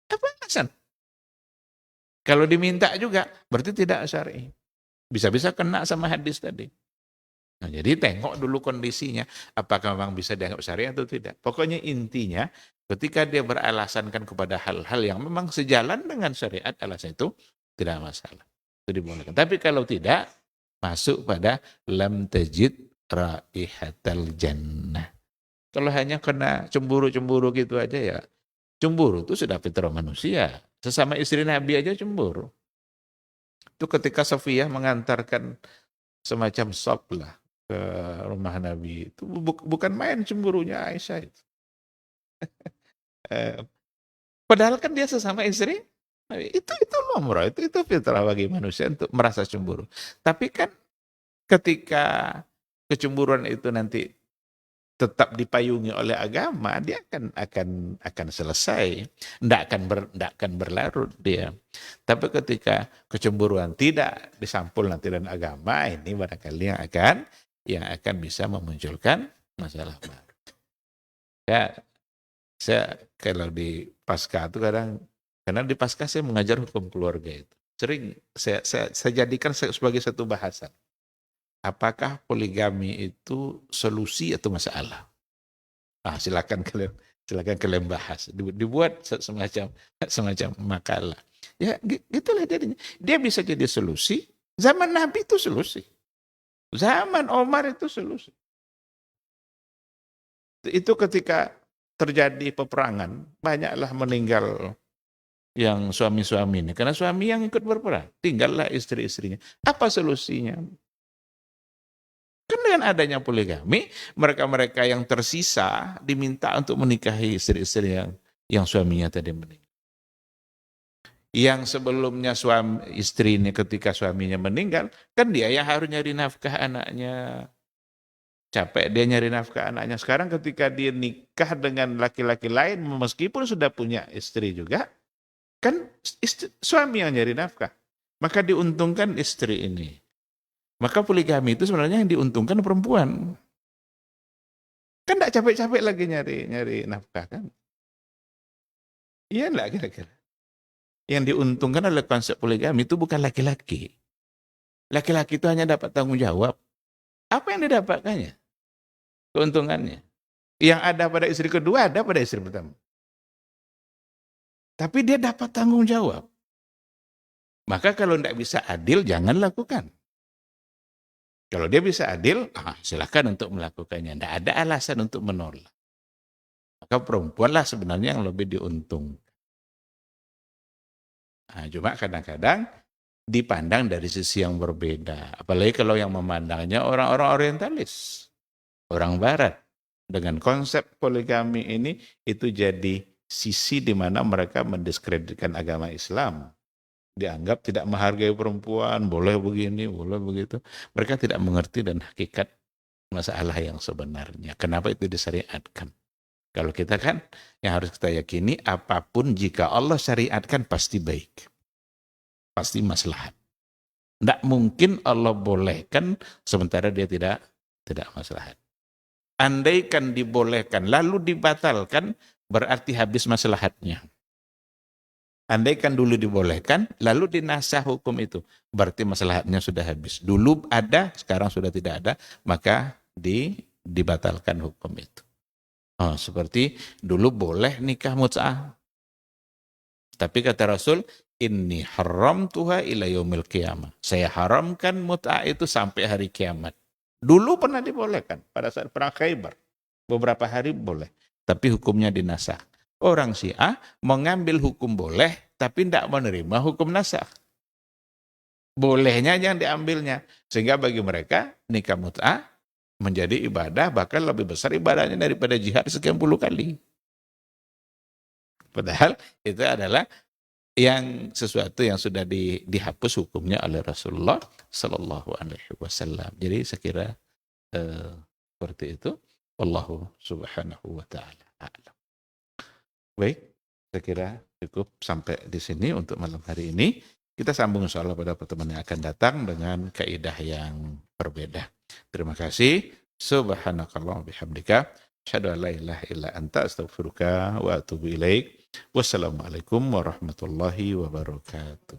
Apa alasan? Kalau diminta juga, berarti tidak syar'i. Bisa-bisa kena sama hadis tadi. Nah, jadi tengok dulu kondisinya, apakah memang bisa dianggap syar'i atau tidak. Pokoknya intinya, ketika dia beralasankan kepada hal-hal yang memang sejalan dengan syariat, alasan itu tidak masalah. Itu dibolehkan. Tapi kalau tidak, masuk pada lam tajid raihatal jannah. Kalau hanya kena cemburu-cemburu gitu aja ya, cemburu itu sudah fitrah manusia. Sesama istri Nabi aja cemburu. Itu ketika Safiyah mengantarkan semacam sop lah ke rumah Nabi. Itu bukan main cemburunya Aisyah itu. Padahal kan dia sesama istri Nabi. Itu lumrah, itu fitrah bagi manusia untuk merasa cemburu. Tapi kan ketika kecemburuan itu nanti tetap dipayungi oleh agama, dia akan selesai, tidak akan berlarut dia. Tapi ketika kecemburuan tidak disampul nanti dengan agama, ini barangkali yang akan bisa memunculkan masalah baru. Ya, saya kalau di Pasca itu karena di Pasca saya mengajar hukum keluarga itu, sering saya jadikan sebagai satu bahasan. Apakah poligami itu solusi atau masalah? Silakan kalian bahas. Dibuat semacam makalah. Ya gitulah jadinya. Dia bisa jadi solusi. Zaman Nabi itu solusi. Zaman Omar itu solusi. Itu ketika terjadi peperangan, banyaklah meninggal yang suami-suami ini. Karena suami yang ikut berperang. Tinggallah istri-istrinya. Apa solusinya? Kan dengan adanya poligami, mereka-mereka yang tersisa diminta untuk menikahi istri-istri yang suaminya tadi meninggal. Yang sebelumnya suami istri ini ketika suaminya meninggal, kan dia yang harus nyari nafkah anaknya. Capek dia nyari nafkah anaknya. Sekarang ketika dia nikah dengan laki-laki lain, meskipun sudah punya istri juga, kan suami yang nyari nafkah. Maka diuntungkan istri ini. Maka poligami itu sebenarnya yang diuntungkan perempuan. Kan tidak capek-capek lagi nyari nafkah kan. Iya enggak kira-kira? Yang diuntungkan oleh konsep poligami itu bukan laki-laki. Laki-laki itu hanya dapat tanggung jawab. Apa yang didapatkannya? Keuntungannya. Yang ada pada istri kedua ada pada istri pertama. Tapi dia dapat tanggung jawab. Maka kalau tidak bisa adil, jangan lakukan. Kalau dia bisa adil, silakan untuk melakukannya. Tidak ada alasan untuk menolak. Maka perempuanlah sebenarnya yang lebih diuntung. Cuma kadang-kadang dipandang dari sisi yang berbeda. Apalagi kalau yang memandangnya orang-orang orientalis. Orang barat. Dengan konsep poligami ini, itu jadi sisi di mana mereka mendiskreditkan agama Islam. Dianggap tidak menghargai perempuan, boleh begini, boleh begitu. Mereka tidak mengerti dan hakikat masalah yang sebenarnya. Kenapa itu disyariatkan? Kalau kita kan yang harus kita yakini apapun jika Allah syariatkan pasti baik. Pasti maslahat. Tidak mungkin Allah bolehkan sementara dia tidak maslahat. Andaikan dibolehkan lalu dibatalkan berarti habis maslahatnya. Andaikan dulu dibolehkan lalu dinasah hukum itu berarti maslahatnya sudah habis. Dulu ada, sekarang sudah tidak ada, maka dibatalkan hukum itu. Oh, seperti dulu boleh nikah mut'ah. Tapi kata Rasul, inni haramtuha ila yaumil qiyamah. Saya haramkan mut'ah itu sampai hari kiamat. Dulu pernah dibolehkan pada saat perang Khaybar. Beberapa hari boleh, tapi hukumnya dinasakh. Orang Syiah mengambil hukum boleh, tapi tidak menerima hukum nasakh. Bolehnya yang diambilnya. Sehingga bagi mereka nikah mut'ah menjadi ibadah, bahkan lebih besar ibadahnya daripada jihad sekian puluh kali. Padahal itu adalah yang sesuatu yang sudah dihapus hukumnya oleh Rasulullah Sallallahu Alaihi Wasallam. Jadi saya kira seperti itu. Wallahu Subhanahu Wa Taala a'lam. Baik, saya kira cukup sampai di sini untuk malam hari ini. Kita sambung insyaallah pada pertemuan yang akan datang dengan kaidah yang berbeda. Terima kasih. Subhanakallah bihamdika. Asyhadu an la ilaha illa anta astaghfiruka wa atubu ilaik. Wassalamualaikum warahmatullahi wabarakatuh.